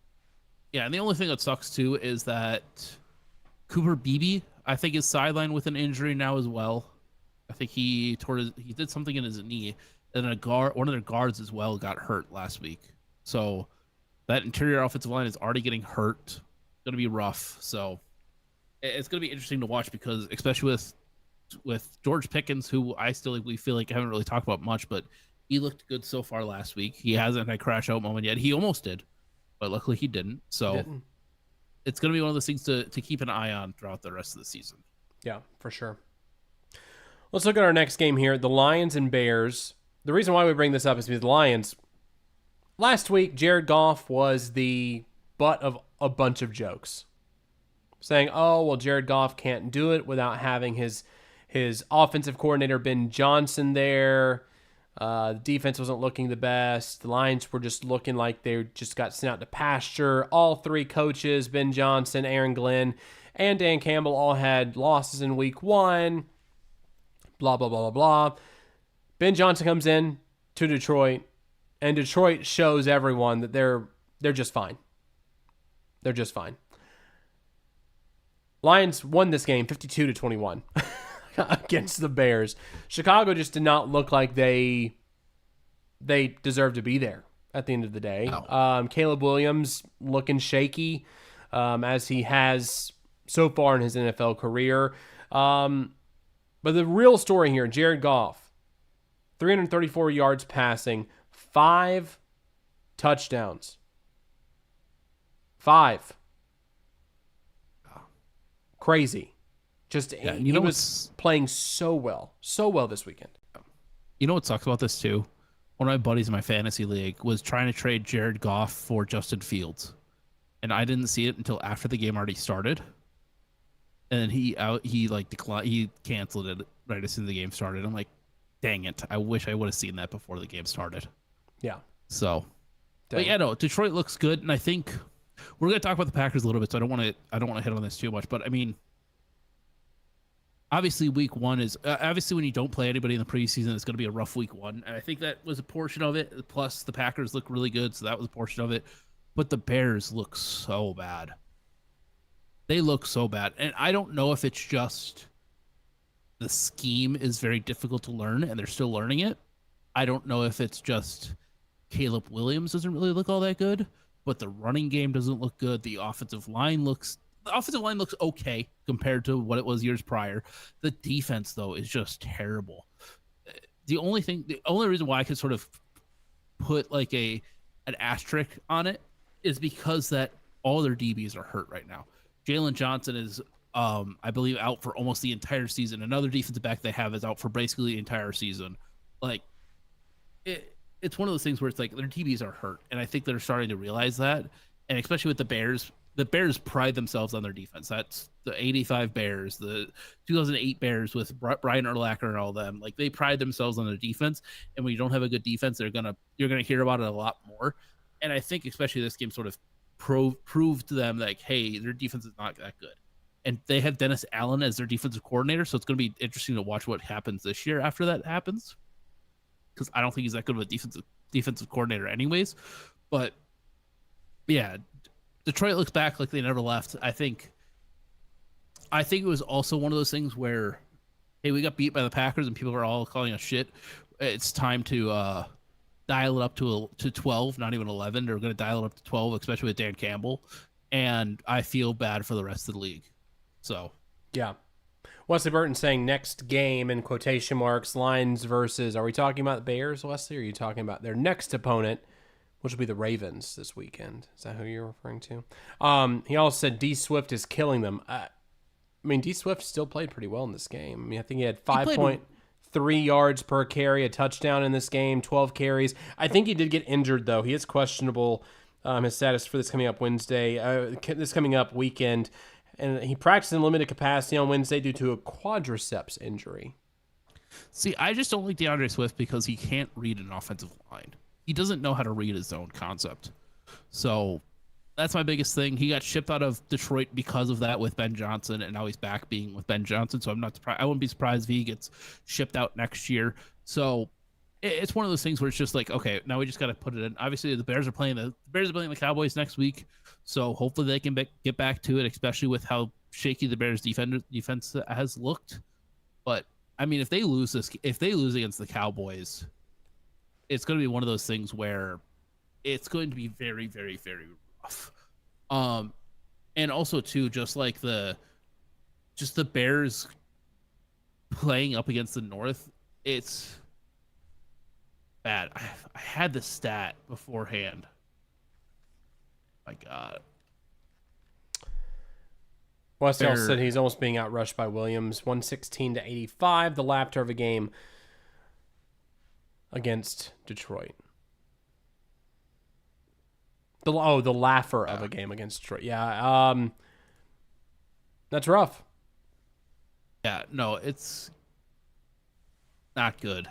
Yeah, and the only thing that sucks, too, is that Cooper Beebe, I think, is sidelined with an injury now as well. I think he did something in his knee, and one of their guards as well got hurt last week. So that interior offensive line is already getting hurt. It's going to be rough. So it's going to be interesting to watch because, especially with George Pickens, who we feel like I haven't really talked about much, but he looked good so far last week. He hasn't had a crash out moment yet. He almost did, but luckily he didn't. So it's going to be one of those things to keep an eye on throughout the rest of the season. Yeah, for sure. Let's look at our next game here, the Lions and Bears. The reason why we bring this up is because the Lions, last week, Jared Goff was the butt of a bunch of jokes. Saying, oh, well, Jared Goff can't do it without having his offensive coordinator, Ben Johnson, there. The defense wasn't looking the best. The Lions were just looking like they just got sent out to pasture. All three coaches, Ben Johnson, Aaron Glenn, and Dan Campbell, all had losses in week 1. Blah, blah, blah, blah, blah. Ben Johnson comes in to Detroit, and Detroit shows everyone that they're just fine. They're just fine. Lions won this game 52-21 against the Bears. Chicago just did not look like they deserved to be there at the end of the day. No. Caleb Williams looking shaky as he has so far in his NFL career. But the real story here, Jared Goff, 334 yards passing, 5 touchdowns. 5. Crazy. Just he was playing so well this weekend. You know what sucks about this too? One of my buddies in my fantasy league was trying to trade Jared Goff for Justin Fields, and I didn't see it until after the game already started. and then he like declined. He canceled it right as soon as the game started. I'm like, dang it! I wish I would have seen that before the game started. Yeah. So, but yeah, no, Detroit looks good, and I think we're gonna talk about the Packers a little bit. So I don't want to hit on this too much, but I mean, obviously week one is obviously when you don't play anybody in the preseason, it's going to be a rough week one, and I think that was a portion of it. Plus the Packers look really good, so that was a portion of it. But the Bears look so bad. They look so bad, and I don't know if it's just the scheme is very difficult to learn and they're still learning it. I don't know if it's just Caleb Williams doesn't really look all that good, but the running game doesn't look good. The offensive line looks okay compared to what it was years prior. The defense though is just terrible. The only reason why I could sort of put like an asterisk on it is because that all their DBs are hurt right now. Jalen Johnson is I believe out for almost the entire season. Another defensive back they have is out for basically the entire season. Like it's one of those things where it's like their DBs are hurt, and I think they're starting to realize that. And especially with the Bears pride themselves on their defense. That's the 85 Bears, the 2008 Bears with Brian Urlacher and all them. Like they pride themselves on their defense, and when you don't have a good defense, you're gonna hear about it a lot more. And I think especially this game sort of proved to them like, hey, their defense is not that good. And they have Dennis Allen as their defensive coordinator, so it's going to be interesting to watch what happens this year after that happens. Because I don't think he's that good of a defensive coordinator anyways. But, yeah, Detroit looks back like they never left. I think it was also one of those things where, hey, we got beat by the Packers and people are all calling us shit. It's time to dial it up to 12, not even 11. They're going to dial it up to 12, especially with Dan Campbell. And I feel bad for the rest of the league. So, yeah. Wesley Burton saying next game in quotation marks, Lions versus, are we talking about the Bears, Wesley, or are you talking about their next opponent, which will be the Ravens this weekend? Is that who you're referring to? He also said D Swift is killing them. I mean, D Swift still played pretty well in this game. I mean, I think he had 5.3 yards per carry, a touchdown in this game, 12 carries. I think he did get injured, though. He is questionable, his status for this coming up weekend. And he practiced in limited capacity on Wednesday due to a quadriceps injury. See, I just don't like DeAndre Swift because he can't read an offensive line. He doesn't know how to read his own concept. So that's my biggest thing. He got shipped out of Detroit because of that with Ben Johnson, and now he's back being with Ben Johnson. So I'm not surprised. I wouldn't be surprised if he gets shipped out next year. So it's one of those things where it's just like, okay, now we just got to put it in. Obviously, the Bears are playing the Cowboys next week. So hopefully they can get back to it, especially with how shaky the Bears defense has looked. But I mean, if they lose against the Cowboys, it's going to be one of those things where it's going to be very, very, very rough. And also too, just the Bears playing up against the North, it's bad. I had the stat beforehand. My God. Westell said he's almost being outrushed by Williams. 116-85, the laughter of a game against Detroit. The laugher of a game against Detroit. Yeah, that's rough. Yeah, no, it's not good.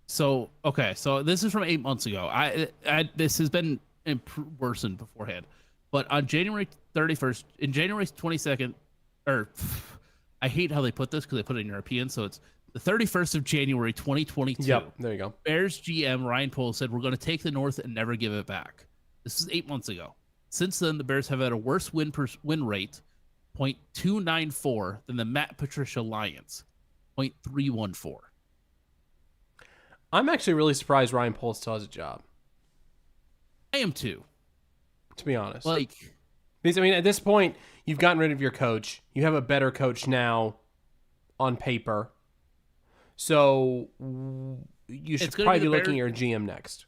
So, okay, so this is from 8 months ago. This has been worsened beforehand. But on January 31st, in January 22nd, I hate how they put this because they put it in European, so it's the 31st of January 2022. Yep, there you go. Bears GM Ryan Poles said, we're going to take the North and never give it back. This is 8 months ago. Since then, the Bears have had a worse win rate, 0.294, than the Matt Patricia Lions, 0.314. I'm actually really surprised Ryan Poles still has a job. I am too. To be honest. Because, I mean, at this point, you've gotten rid of your coach. You have a better coach now on paper. So you should probably be looking at your GM next.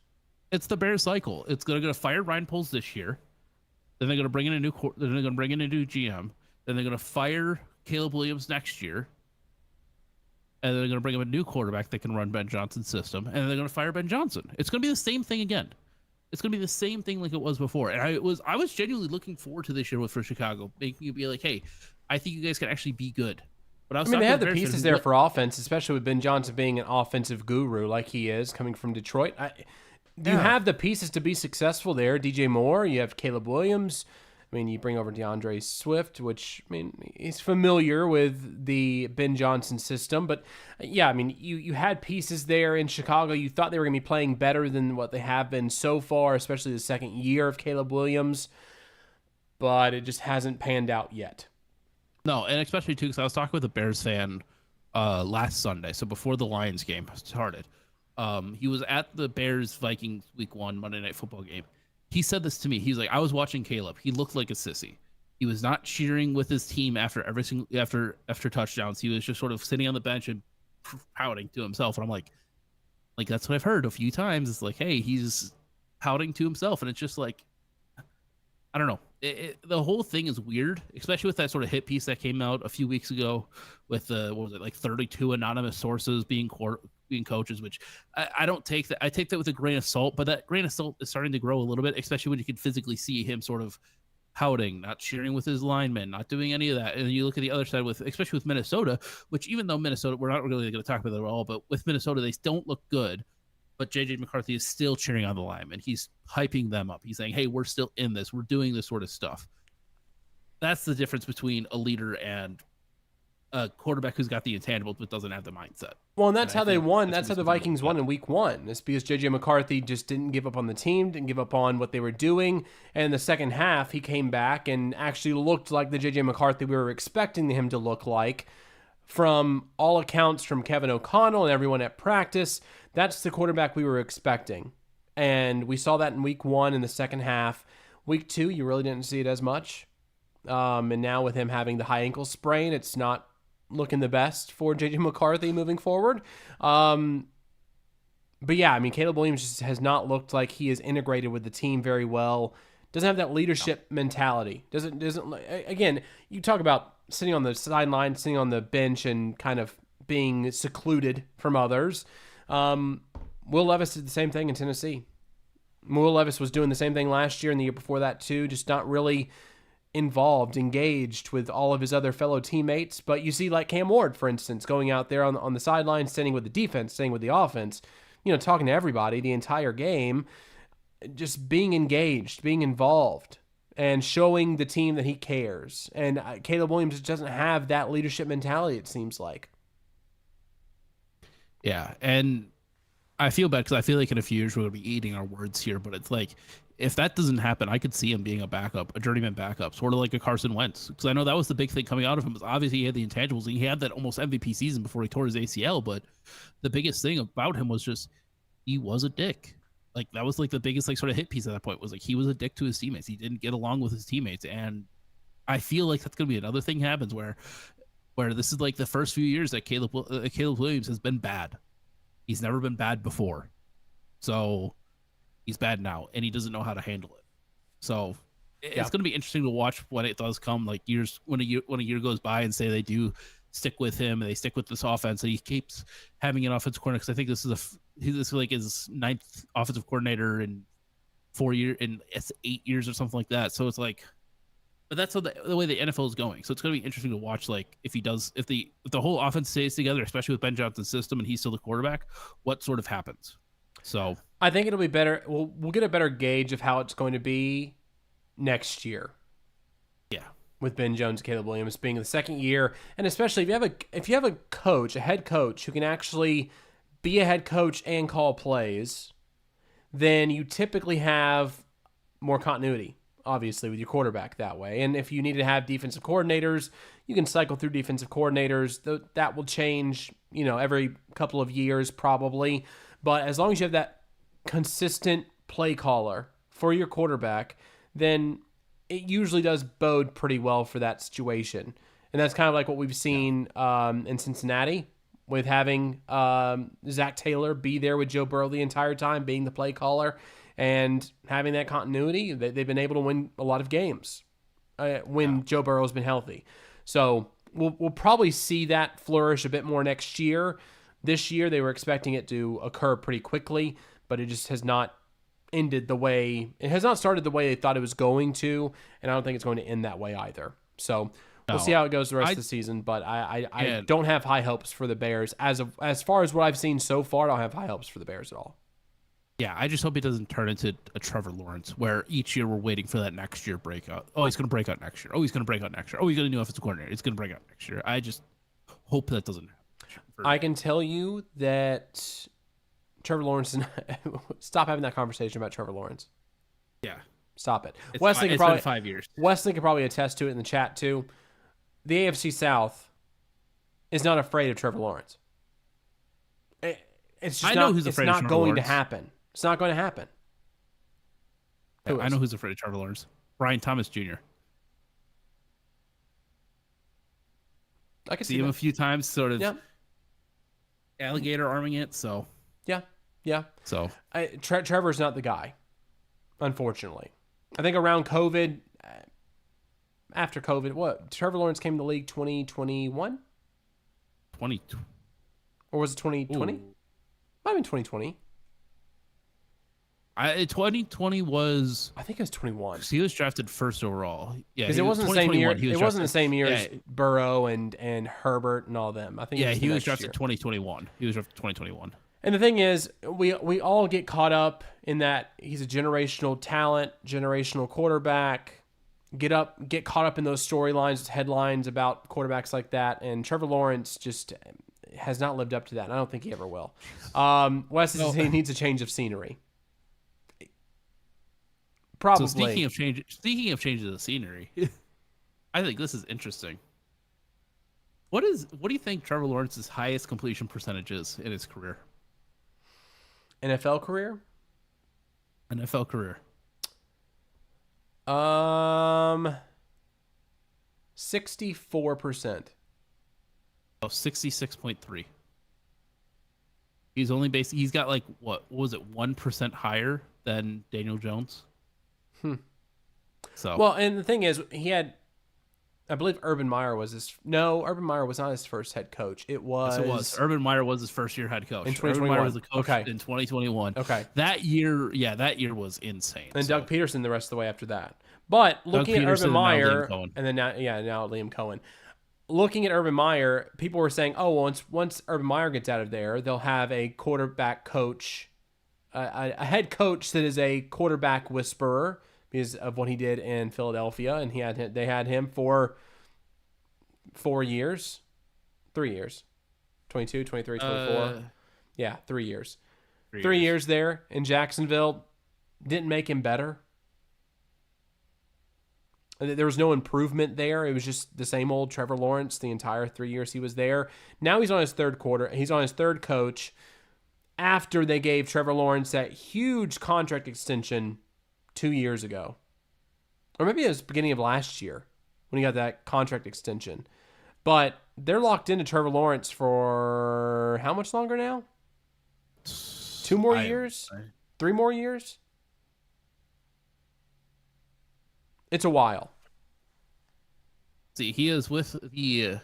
It's the Bears cycle. It's going to fire Ryan Poles this year. Then they're going to bring in a new GM. Then they're going to fire Caleb Williams next year. And then they're going to bring up a new quarterback that can run Ben Johnson's system. And then they're going to fire Ben Johnson. It's going to be the same thing again. It's going to be the same thing like it was before. And I was genuinely looking forward to this year for Chicago, making you be like, hey, I think you guys can actually be good. But I was I mean, they talking have to the Bears fan pieces who there for offense, especially with Ben Johnson being an offensive guru like he is, coming from Detroit. You have the pieces to be successful there. DJ Moore, you have Caleb Williams. I mean, you bring over DeAndre Swift, which, I mean, he's familiar with the Ben Johnson system. But, yeah, I mean, you had pieces there in Chicago. You thought they were going to be playing better than what they have been so far, especially the second year of Caleb Williams. But it just hasn't panned out yet. No, and especially, too, because I was talking with a Bears fan last Sunday, so before the Lions game started. He was at the Bears-Vikings Week 1 Monday Night Football game. He said this to me. He's like, I was watching Caleb. He looked like a sissy. He was not cheering with his team after after touchdowns. He was just sort of sitting on the bench and pouting to himself. And I'm like that's what I've heard a few times. It's like, hey, he's pouting to himself, and it's just like, I don't know. The whole thing is weird, especially with that sort of hit piece that came out a few weeks ago with what was it, like 32 anonymous sources being coaches, which I don't take that. I take that with a grain of salt, but that grain of salt is starting to grow a little bit, especially when you can physically see him sort of pouting, not cheering with his linemen, not doing any of that. And you look at the other side especially with Minnesota, which even though Minnesota, we're not really going to talk about that at all, but with Minnesota, they don't look good. But J.J. McCarthy is still cheering on the linemen. He's hyping them up. He's saying, hey, we're still in this. We're doing this sort of stuff. That's the difference between a leader and a quarterback who's got the intangibles but doesn't have the mindset. Well, and that's how they won. That's how the Vikings won in Week 1. It's because J.J. McCarthy just didn't give up on the team, didn't give up on what they were doing. And in the second half, he came back and actually looked like the J.J. McCarthy we were expecting him to look like. From all accounts from Kevin O'Connell and everyone at practice, that's the quarterback we were expecting. And we saw that in Week 1 in the second half. Week 2, you really didn't see it as much. And now with him having the high ankle sprain, it's not looking the best for J.J. McCarthy moving forward. But yeah, I mean, Caleb Williams just has not looked like he is integrated with the team very well. Doesn't have that leadership mentality. Doesn't again, you talk about sitting on the sideline, sitting on the bench, and kind of being secluded from others. Will Levis did the same thing in Tennessee. Will Levis was doing the same thing last year and the year before that too, just not really involved, engaged with all of his other fellow teammates. But you see, like Cam Ward, for instance, going out there on the sideline, sitting with the defense, sitting with the offense, talking to everybody the entire game, just being engaged, being involved, and showing the team that he cares. And Caleb Williams just doesn't have that leadership mentality, it seems like. Yeah, and I feel bad because I feel like in a few years we're going to be eating our words here, but it's like, if that doesn't happen, I could see him being a backup, a journeyman backup, sort of like a Carson Wentz. Because I know that was the big thing coming out of him. Was obviously he had the intangibles. And he had that almost MVP season before he tore his ACL. But the biggest thing about him was just he was a dick. Like that was like the biggest like sort of hit piece at that point was like he was a dick to his teammates. He didn't get along with his teammates, and I feel like that's going to be another thing happens where this is like the first few years that Caleb Williams has been bad. He's never been bad before, so he's bad now, and he doesn't know how to handle it. So it's going to be interesting to watch when it does come, like years when a year goes by, and say they do stick with him and they stick with this offense, and he keeps having an offensive coordinator. Because I think this is like his 9th offensive coordinator in 4 years, in 8 years or something like that. So it's like, but that's the way the NFL is going. So it's going to be interesting to watch, like if the whole offense stays together, especially with Ben Johnson's system, and he's still the quarterback, what sort of happens. So I think it'll be better. We'll get a better gauge of how it's going to be next year. Yeah, with Ben Jones, Caleb Williams being the second year, and especially if you have a head coach who can actually be a head coach and call plays, then you typically have more continuity, obviously, with your quarterback that way. And if you need to have defensive coordinators, you can cycle through defensive coordinators. That will change, every couple of years probably. But as long as you have that consistent play caller for your quarterback, then it usually does bode pretty well for that situation. And that's kind of like what we've seen in Cincinnati with having Zach Taylor be there with Joe Burrow the entire time, being the play caller and having that continuity. They've been able to win a lot of games when Joe Burrow's been healthy. So we'll probably see that flourish a bit more next year. This year, they were expecting it to occur pretty quickly, but it just has not started the way they thought it was going to, and I don't think it's going to end that way either. So We'll see No, how it goes the rest I of the season, but I yeah. don't have high hopes for the Bears as far as what I've seen so far. I don't have high hopes for the Bears at all. Yeah, I just hope he doesn't turn into a Trevor Lawrence, where each year we're waiting for that next year breakout. Oh, he's going to break out next year. Oh, he's going to break out next year. Oh, he's going to do offensive coordinator. He's going to break out next year. I just hope that doesn't happen. I can tell you that Trevor Lawrence is stop having that conversation about Trevor Lawrence. Yeah, Stop it. it's Wesley been can probably 5 years. Wesley can probably attest to it in the chat too. The AFC South is not afraid of Trevor Lawrence. It's just I know not, who's it's afraid of not Trevor going Lawrence. to happen. It's not going to happen. Who I is? know who's afraid of Trevor Lawrence. Brian Thomas Jr. I can See him that. a few times, sort of Yeah. alligator arming it. So Yeah. Trevor's not the guy, unfortunately. I think around COVID, after COVID, what? Trevor Lawrence came to the league 2021? 20. Or was it 2020? Ooh. Might have been 2020. 2020 was. I think it was 21. He was drafted first overall. Yeah, Because it wasn't the same year. It wasn't the same year as Yeah, Burrow and Herbert and all them. I think. yeah, he was next drafted year. 2021. He was drafted 2021. And the thing is, we all get caught up in that he's a generational talent, generational quarterback. Get caught up in those storylines, headlines about quarterbacks like that, and Trevor Lawrence just has not lived up to that. And I don't think he ever will. Wes says he needs a change of scenery. Probably. So speaking of changes of scenery, I think this is interesting. What do you think Trevor Lawrence's highest completion percentage is in his career? NFL career? NFL career. 64%. Oh, 66.3. He's got like what was it, 1% higher than Daniel Jones? So Well, and the thing is, he had, I believe Urban Meyer was Urban Meyer was not his first head coach. It was. Urban Meyer was his first year head coach. In Urban 2021. Meyer was the coach Okay. in 2021. Okay. That year was insane. And So, Doug Peterson the rest of the way after that. But looking at Peterson Urban and now Meyer, Liam Cohen. and then now Liam Cohen. Looking at Urban Meyer, people were saying, oh, well, once Urban Meyer gets out of there, they'll have a quarterback coach, a head coach that is a quarterback whisperer because of what he did in Philadelphia, and they had him for 3 years, 22, 23, 24. Yeah, 3 years. 3 years there in Jacksonville. Didn't make him better. There was no improvement there. It was just the same old Trevor Lawrence the entire 3 years he was there. Now he's on his third quarter. He's on his third coach after they gave Trevor Lawrence that huge contract extension 2 years ago. Or maybe it was the beginning of last year when he got that contract extension. But they're locked into Trevor Lawrence for how much longer now? 2 more years? 3 more years? It's a while. See, he is with the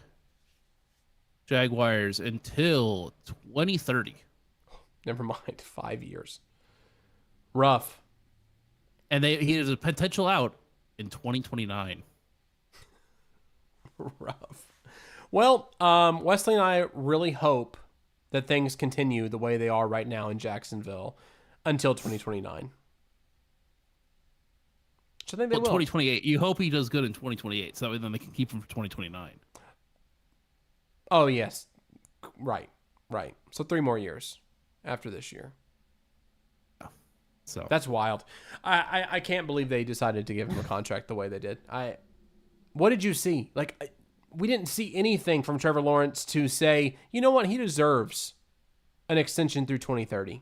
Jaguars until 2030. Never mind. 5 years. Rough. And he has a potential out in 2029. Rough. Well, Wesley and I really hope that things continue the way they are right now in Jacksonville until 2029. Which I think they will. 2028. You hope he does good in 2028, so that way then they can keep him for 2029. Oh, yes. Right. So 3 more years after this year. So That's wild. I can't believe they decided to give him a contract the way they did. What did you see? We didn't see anything from Trevor Lawrence to say, you know what, he deserves an extension through 2030.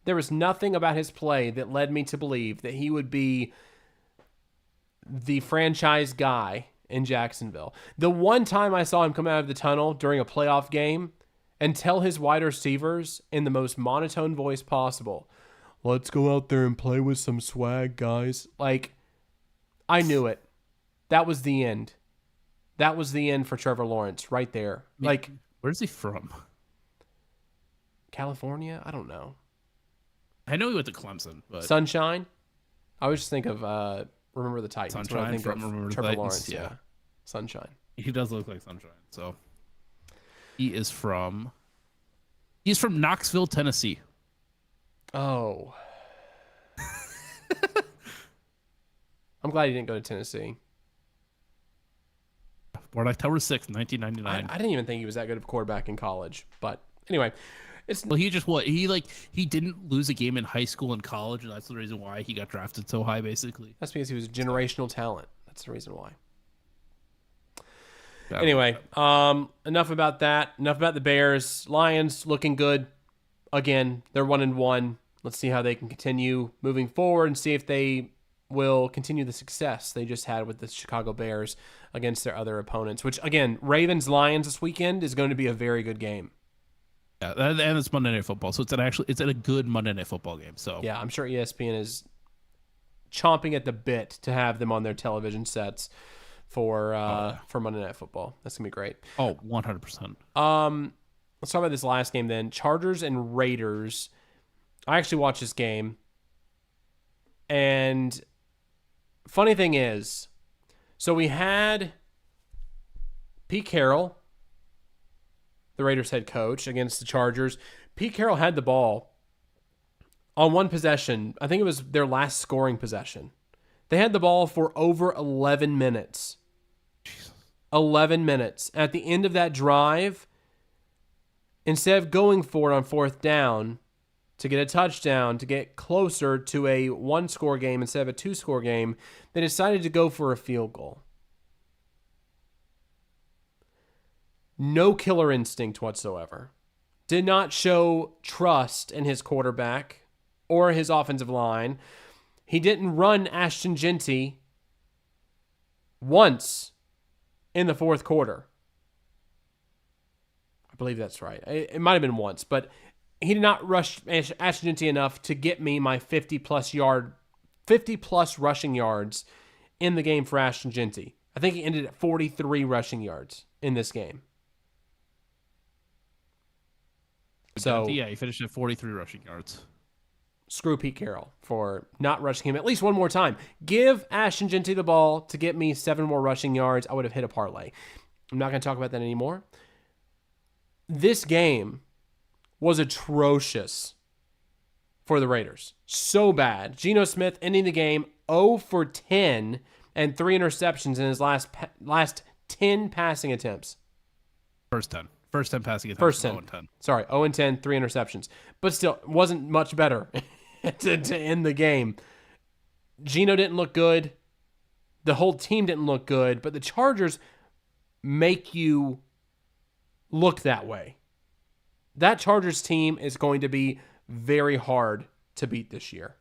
There was nothing about his play that led me to believe that he would be the franchise guy in Jacksonville. The one time I saw him come out of the tunnel during a playoff game and tell his wide receivers in the most monotone voice possible, let's go out there and play with some swag, guys. I knew it. That was the end. That was the end for Trevor Lawrence right there. where's he from? California? I don't know. I know he went to Clemson, but Sunshine? I always just think of Remember the Titans. Sunshine when I think from of Remember the Trevor Titans, Lawrence. yeah. Sunshine. He does look like Sunshine. So he's from Knoxville, Tennessee. Oh. I'm glad he didn't go to Tennessee. Born October 6th, 1999. I didn't even think he was that good of a quarterback in college. But anyway, He didn't lose a game in high school and college, and that's the reason why he got drafted so high, basically. That's because he was a generational talent. That's the reason why. Yeah. Anyway, enough about that. Enough about the Bears. Lions looking good. Again, they're 1-1. Let's see how they can continue moving forward and see if they will continue the success they just had with the Chicago Bears against their other opponents, which, again, Ravens-Lions this weekend is going to be a very good game. Yeah, and it's Monday Night Football, so it's a good Monday Night Football game. So yeah, I'm sure ESPN is chomping at the bit to have them on their television sets for Monday Night Football. That's gonna be great. Oh, 100%. Let's talk about this last game then. Chargers and Raiders. I actually watched this game, and funny thing is, so we had Pete Carroll, the Raiders head coach, against the Chargers. Pete Carroll had the ball on one possession. I think it was their last scoring possession. They had the ball for over 11 minutes. 11 minutes. At the end of that drive, instead of going for it on fourth down to get a touchdown, to get closer to a one-score game instead of a two-score game, they decided to go for a field goal. No killer instinct whatsoever. Did not show trust in his quarterback or his offensive line. He didn't run Ashton Genty once in the fourth quarter. I believe that's right. It might have been once, but he did not rush Ashton Genty enough to get me my 50-plus rushing yards in the game for Ashton Genty. I think he ended at 43 rushing yards in this game. So yeah, he finished at 43 rushing yards. Screw Pete Carroll for not rushing him at least one more time. Give Ashton Genty the ball to get me 7 more rushing yards. I would have hit a parlay. I'm not going to talk about that anymore. This game was atrocious for the Raiders. So bad. Geno Smith ending the game 0 for 10 and 3 interceptions in his last 10 passing attempts. First 10 passing attempts. First 10. 0 and 10. Sorry, 0 and 10, 3 interceptions. But still, wasn't much better to end the game. Geno didn't look good. The whole team didn't look good. But the Chargers make you look that way. That Chargers team is going to be very hard to beat this year.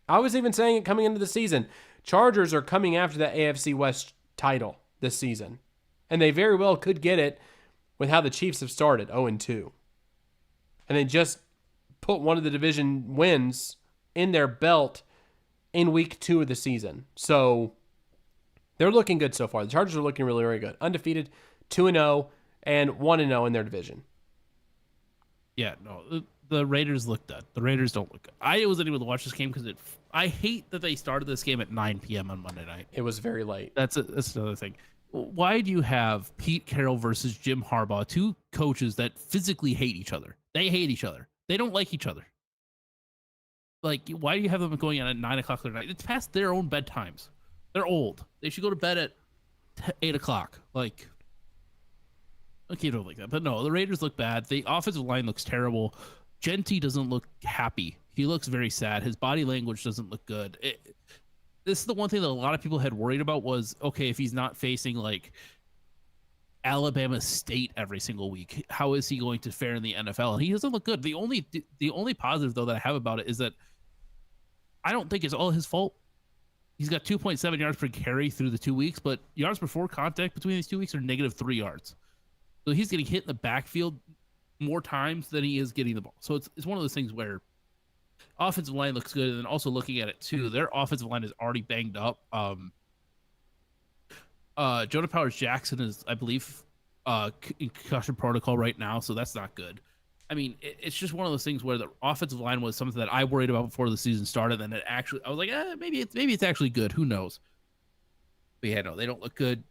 I was even saying it coming into the season. Chargers are coming after that AFC West title this season. And they very well could get it with how the Chiefs have started, 0-2. And they just put one of the division wins in their belt in week 2 of the season. So they're looking good so far. The Chargers are looking really, really good. Undefeated, 2-0, and 1-0 in their division. Yeah, no, the Raiders look good. The Raiders don't look good. I wasn't able to watch this game because I hate that they started this game at 9 p.m. on Monday night. It was very late. That's another thing. Why do you have Pete Carroll versus Jim Harbaugh, 2 coaches that physically hate each other? They hate each other. They don't like each other. Like, why do you have them going on at 9 o'clock at night? It's past their own bedtimes. They're old. They should go to bed at 8 o'clock. Like, okay, don't like that. But no, the Raiders look bad. The offensive line looks terrible. Genty doesn't look happy. He looks very sad. His body language doesn't look good. This is the one thing that a lot of people had worried about was, okay, if he's not facing like Alabama State every single week, how is he going to fare in the NFL? And he doesn't look good. The only positive though that I have about it is that I don't think it's all his fault. He's got 2.7 yards per carry through the 2 weeks, but yards before contact between these 2 weeks are -3 yards. So he's getting hit in the backfield more times than he is getting the ball. So it's one of those things where offensive line looks good, and then also looking at it too, their offensive line is already banged up. Jonah Powers-Jackson is, I believe, in concussion protocol right now, so that's not good. I mean, it's just one of those things where the offensive line was something that I worried about before the season started, and I was like, maybe it's actually good. Who knows? But yeah, no, they don't look good.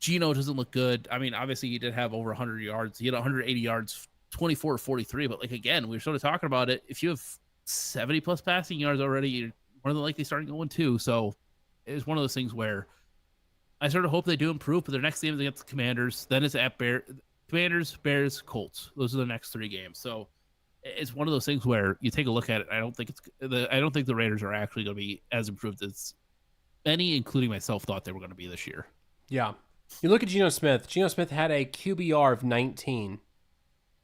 Geno doesn't look good. I mean, obviously he did have over 100 yards. He had 180 yards, 24 43. But like again, we were sort of talking about it. If you have 70 plus passing yards already, you're more than likely starting 0-2. So it's one of those things where I sort of hope they do improve. But their next game is against the Commanders. Then it's at Commanders, Bears, Colts. Those are the next 3 games. So it's one of those things where you take a look at it. I don't think the Raiders are actually going to be as improved as many, including myself, thought they were going to be this year. Yeah. You look at Geno Smith. Geno Smith had a QBR of 19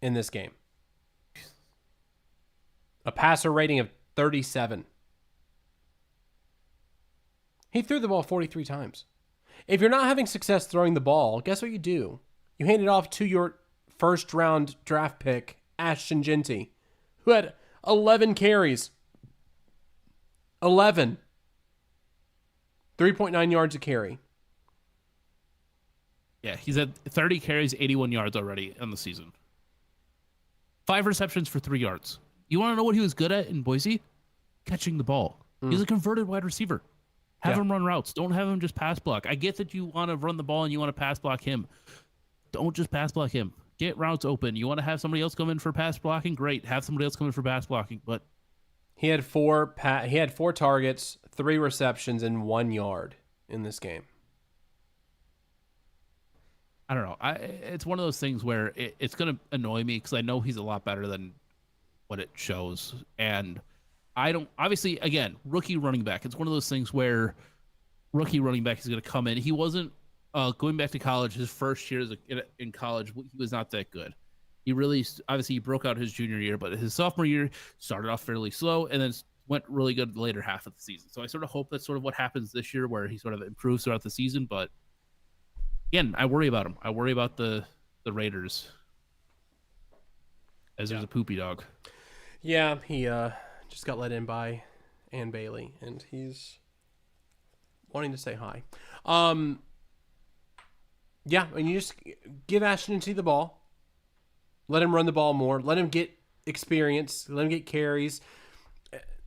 in this game. A passer rating of 37. He threw the ball 43 times. If you're not having success throwing the ball, guess what you do? You hand it off to your first-round draft pick, Ashton Jeanty, who had 11 carries. 11. 3.9 yards a carry. Yeah, he's at 30 carries, 81 yards already on the season. 5 receptions for 3 yards. You want to know what he was good at in Boise? Catching the ball. He's a converted wide receiver. Have him run routes. Don't have him just pass block. I get that you want to run the ball and you want to pass block him. Don't just pass block him. Get routes open. You want to have somebody else come in for pass blocking? Great. Have somebody else come in for pass blocking. But he had 4 targets, 3 receptions, and 1 yard in this game. I don't know. It's one of those things where it's going to annoy me because I know he's a lot better than what it shows. And I don't, obviously, again, rookie running back. It's one of those things where rookie running back is going to come in. He wasn't going back to college. His first year in college, he was not that good. He really, obviously, he broke out his junior year, but his sophomore year started off fairly slow and then went really good the later half of the season. So I sort of hope that's sort of what happens this year where he sort of improves throughout the season. But again, I worry about him. I worry about the Raiders as there's a poopy dog. Yeah, he just got let in by Ann Bailey, and he's wanting to say hi. Yeah, and you just give Ashton Jeanty the ball. Let him run the ball more. Let him get experience. Let him get carries.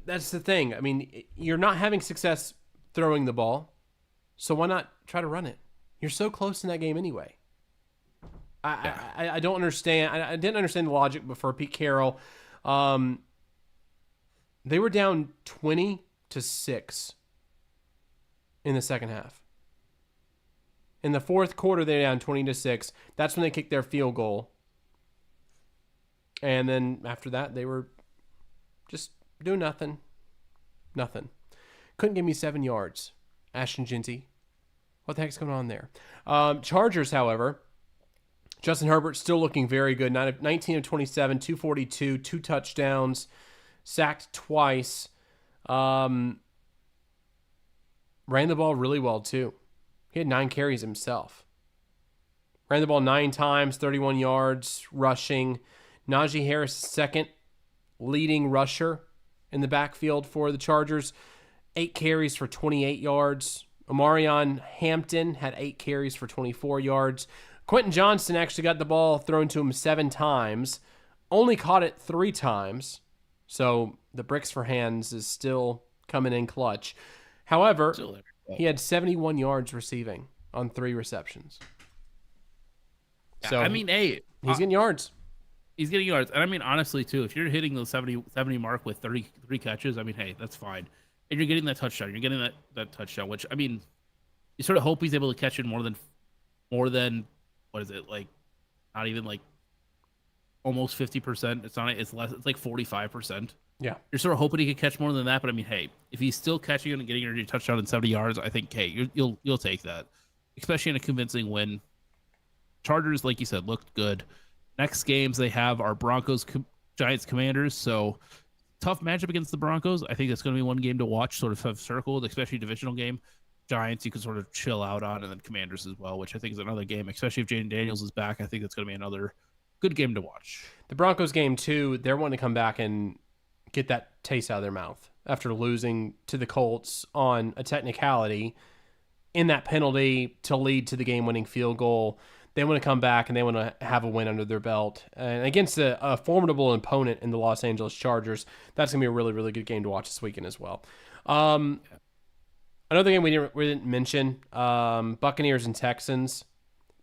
That's the thing. I mean, you're not having success throwing the ball, so why not try to run it? You're so close in that game anyway. I don't understand. I didn't understand the logic before Pete Carroll. They were down 20-6 in the second half. In the fourth quarter, they're down 20-6. That's when they kicked their field goal. And then after that, they were just doing nothing. Nothing. Couldn't give me 7 yards. Ashton Jeanty. What the heck's going on there? Chargers, however, Justin Herbert still looking very good. 19 of 27, 242, 2 touchdowns, sacked twice. Ran the ball really well, too. He had 9 carries himself. Ran the ball 9 times, 31 yards, rushing. Najee Harris, second leading rusher in the backfield for the Chargers. 8 carries for 28 yards. Omarion Hampton had 8 carries for 24 yards. Quentin Johnston actually got the ball thrown to him 7 times. Only caught it 3 times. So the bricks for hands is still coming in clutch. However, he had 71 yards receiving on 3 receptions. So I mean, hey, he's getting yards. He's getting yards. And I mean, honestly, too, if you're hitting the 70 mark with 33 catches, I mean, hey, that's fine. And you're getting that touchdown. You're getting that touchdown, which, I mean, you sort of hope he's able to catch it more than what is it, like, not even like almost 50%. It's not, it's less, it's like 45%. Yeah. You're sort of hoping he could catch more than that, but I mean, hey, if he's still catching it and getting your touchdown in 70 yards, I think, hey, you'll take that, especially in a convincing win. Chargers, like you said, looked good. Next games they have are Broncos, Giants, Commanders. So tough matchup against the Broncos. I think that's going to be one game to watch, sort of have circled, especially divisional game. Giants you can sort of chill out on, and then Commanders as well, which I think is another game, especially if Jaden Daniels is back. I think that's going to be another good game to watch. The Broncos game, too, they're wanting to come back and get that taste out of their mouth after losing to the Colts on a technicality in that penalty to lead to the game-winning field goal. They want to come back and they want to have a win under their belt. And against a formidable opponent in the Los Angeles Chargers, that's going to be a really, really good game to watch this weekend as well. Another game we didn't mention, Buccaneers and Texans.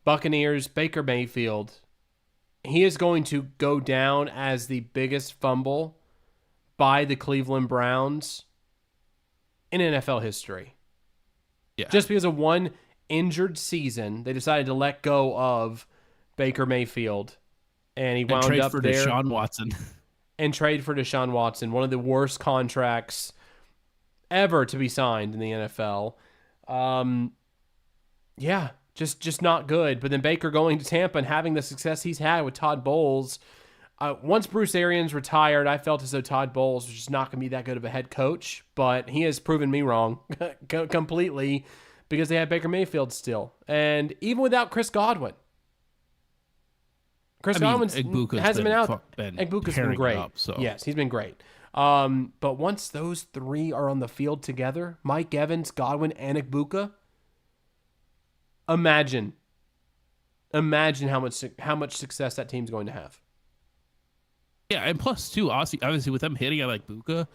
Buccaneers, Baker Mayfield, he is going to go down as the biggest fumble by the Cleveland Browns in NFL history. Yeah. Just because of one injured season, they decided to let go of Baker Mayfield, and he wound up for there. Deshaun Watson. And trade for Deshaun Watson, one of the worst contracts ever to be signed in the NFL. Yeah, just not good. But then Baker going to Tampa and having the success he's had with Todd Bowles. Once Bruce Arians retired, I felt as though Todd Bowles was just not going to be that good of a head coach, but he has proven me wrong completely because they have Baker Mayfield still. And even without Chris Godwin. Godwin hasn't been out. Egbuka's been great. Yes, he's been great. But once those three are on the field together, Mike Evans, Godwin, and Egbuka, imagine how much success that team's going to have. Yeah, and plus too, obviously with them hitting at Egbuka,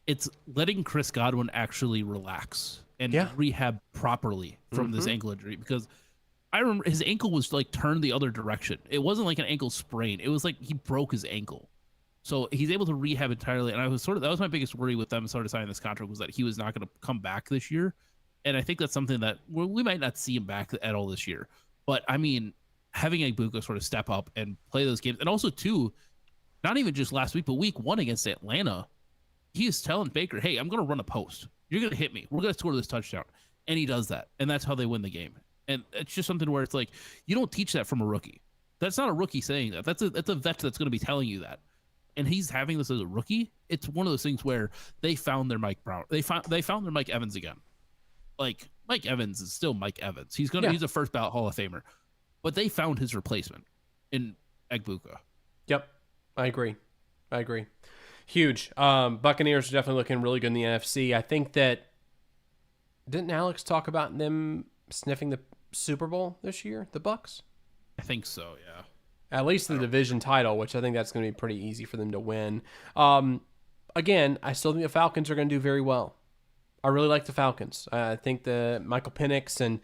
it's letting Chris Godwin actually relax and rehab properly from this ankle injury, because I remember his ankle was like turned the other direction. It wasn't like an ankle sprain. It was like he broke his ankle. So he's able to rehab entirely. And that was my biggest worry with them starting signing this contract, was that he was not going to come back this year. And I think that's something that we might not see him back at all this year. But I mean, having Egbuka sort of step up and play those games, and also too, not even just last week, but week 1 against Atlanta, he is telling Baker, hey, I'm going to run a post. You're going to hit me. We're going to score this touchdown. And he does that. And that's how they win the game. And it's just something where it's like, you don't teach that from a rookie. That's not a rookie saying that. That's a vet that's going to be telling you that. And he's having this as a rookie. It's one of those things where they found their Mike Brown. They found their Mike Evans again. Like, Mike Evans is still Mike Evans. He's a first ballot Hall of Famer. But they found his replacement in Egbuka. Yep. I agree. Huge. Buccaneers are definitely looking really good in the NFC. I think that, didn't Alex talk about them sniffing the Super Bowl this year, the Bucs? I think so, yeah. At least the division title, which I think that's going to be pretty easy for them to win. Again, I still think the Falcons are going to do very well. I really like the Falcons. I think the Michael Penix and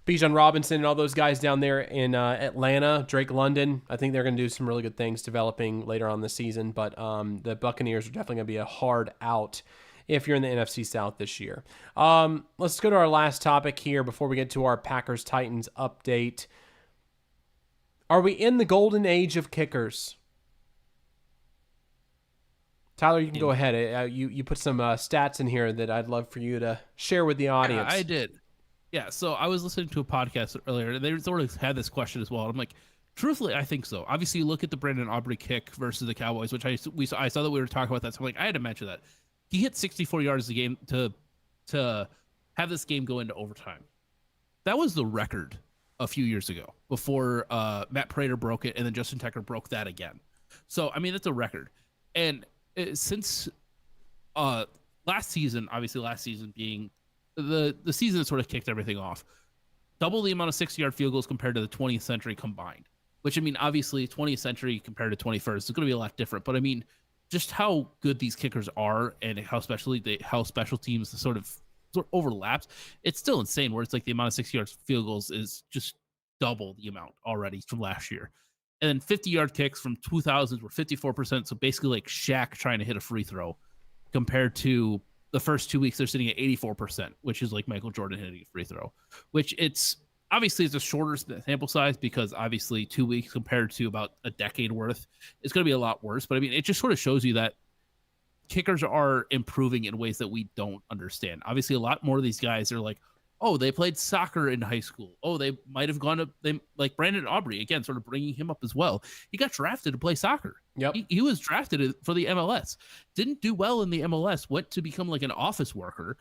Bijan Robinson and all those guys down there in Atlanta, Drake London, I think they're going to do some really good things developing later on the season. But the Buccaneers are definitely going to be a hard out if you're in the NFC South this year. Let's go to our last topic here before we get to our Packers-Titans update. Are we in the golden age of kickers? Tyler, you can go ahead. You put some stats in here that I'd love for you to share with the audience. Yeah, I did. Yeah, so I was listening to a podcast earlier, and they sort of had this question as well. I'm like, truthfully, I think so. Obviously, you look at the Brandon Aubrey kick versus the Cowboys, which I saw that we were talking about that. So I'm like, I had to mention that. He hit 64 yards a game to have this game go into overtime. That was the record a few years ago before Matt Prater broke it, and then Justin Tucker broke that again. So, I mean, that's a record. And since last season being the season that sort of kicked everything off, double the amount of 60-yard field goals compared to the 20th century combined, which, I mean, obviously 20th century compared to 21st is going to be a lot different. But I mean, just how good these kickers are and how special teams sort of overlaps, it's still insane where it's like the amount of 60-yard field goals is just double the amount already from last year. And then 50-yard kicks from 2000s were 54%. So basically like Shaq trying to hit a free throw, compared to the first 2 weeks, they're sitting at 84%, which is like Michael Jordan hitting a free throw, which it's a shorter sample size because obviously 2 weeks compared to about a decade worth, it's going to be a lot worse. But I mean, it just sort of shows you that kickers are improving in ways that we don't understand. Obviously, a lot more of these guys are like, oh, they played soccer in high school. Oh, they might have gone to like Brandon Aubrey, again, sort of bringing him up as well. He got drafted to play soccer. Yep. He was drafted for the MLS. Didn't do well in the MLS, went to become like an office worker,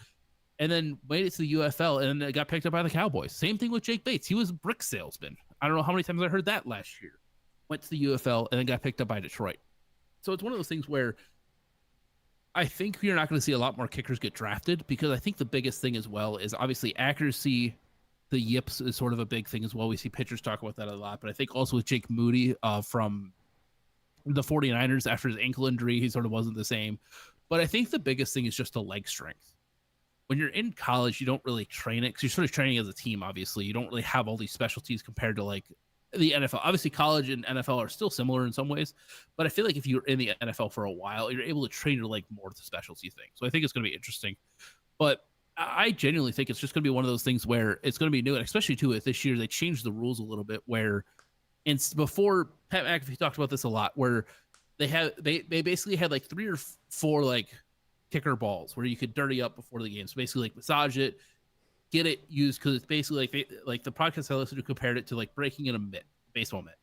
and then made it to the UFL and got picked up by the Cowboys. Same thing with Jake Bates. He was a brick salesman. I don't know how many times I heard that last year. Went to the UFL and then got picked up by Detroit. So it's one of those things where I think you're not going to see a lot more kickers get drafted, because I think the biggest thing as well is obviously accuracy. The yips is sort of a big thing as well. We see pitchers talk about that a lot, but I think also with Jake Moody from the 49ers, after his ankle injury, he sort of wasn't the same. But I think the biggest thing is just the leg strength. when you're in college, you don't really train it because you're sort of training as a team. Obviously, you don't really have all these specialties compared to like the NFL. Obviously, college and NFL are still similar in some ways, but I feel like if you're in the NFL for a while, you're able to train your like more to specialty things. So I think it's going to be interesting. But I genuinely think it's just going to be one of those things where it's going to be new, and especially too if this year they changed the rules a little bit. Where before Pat McAfee talked about this a lot, where they basically had like 3 or 4 like kicker balls where you could dirty up before the game. So basically like massage it, get it used, because it's basically like the podcast I listened to compared it to like breaking in a baseball mitt.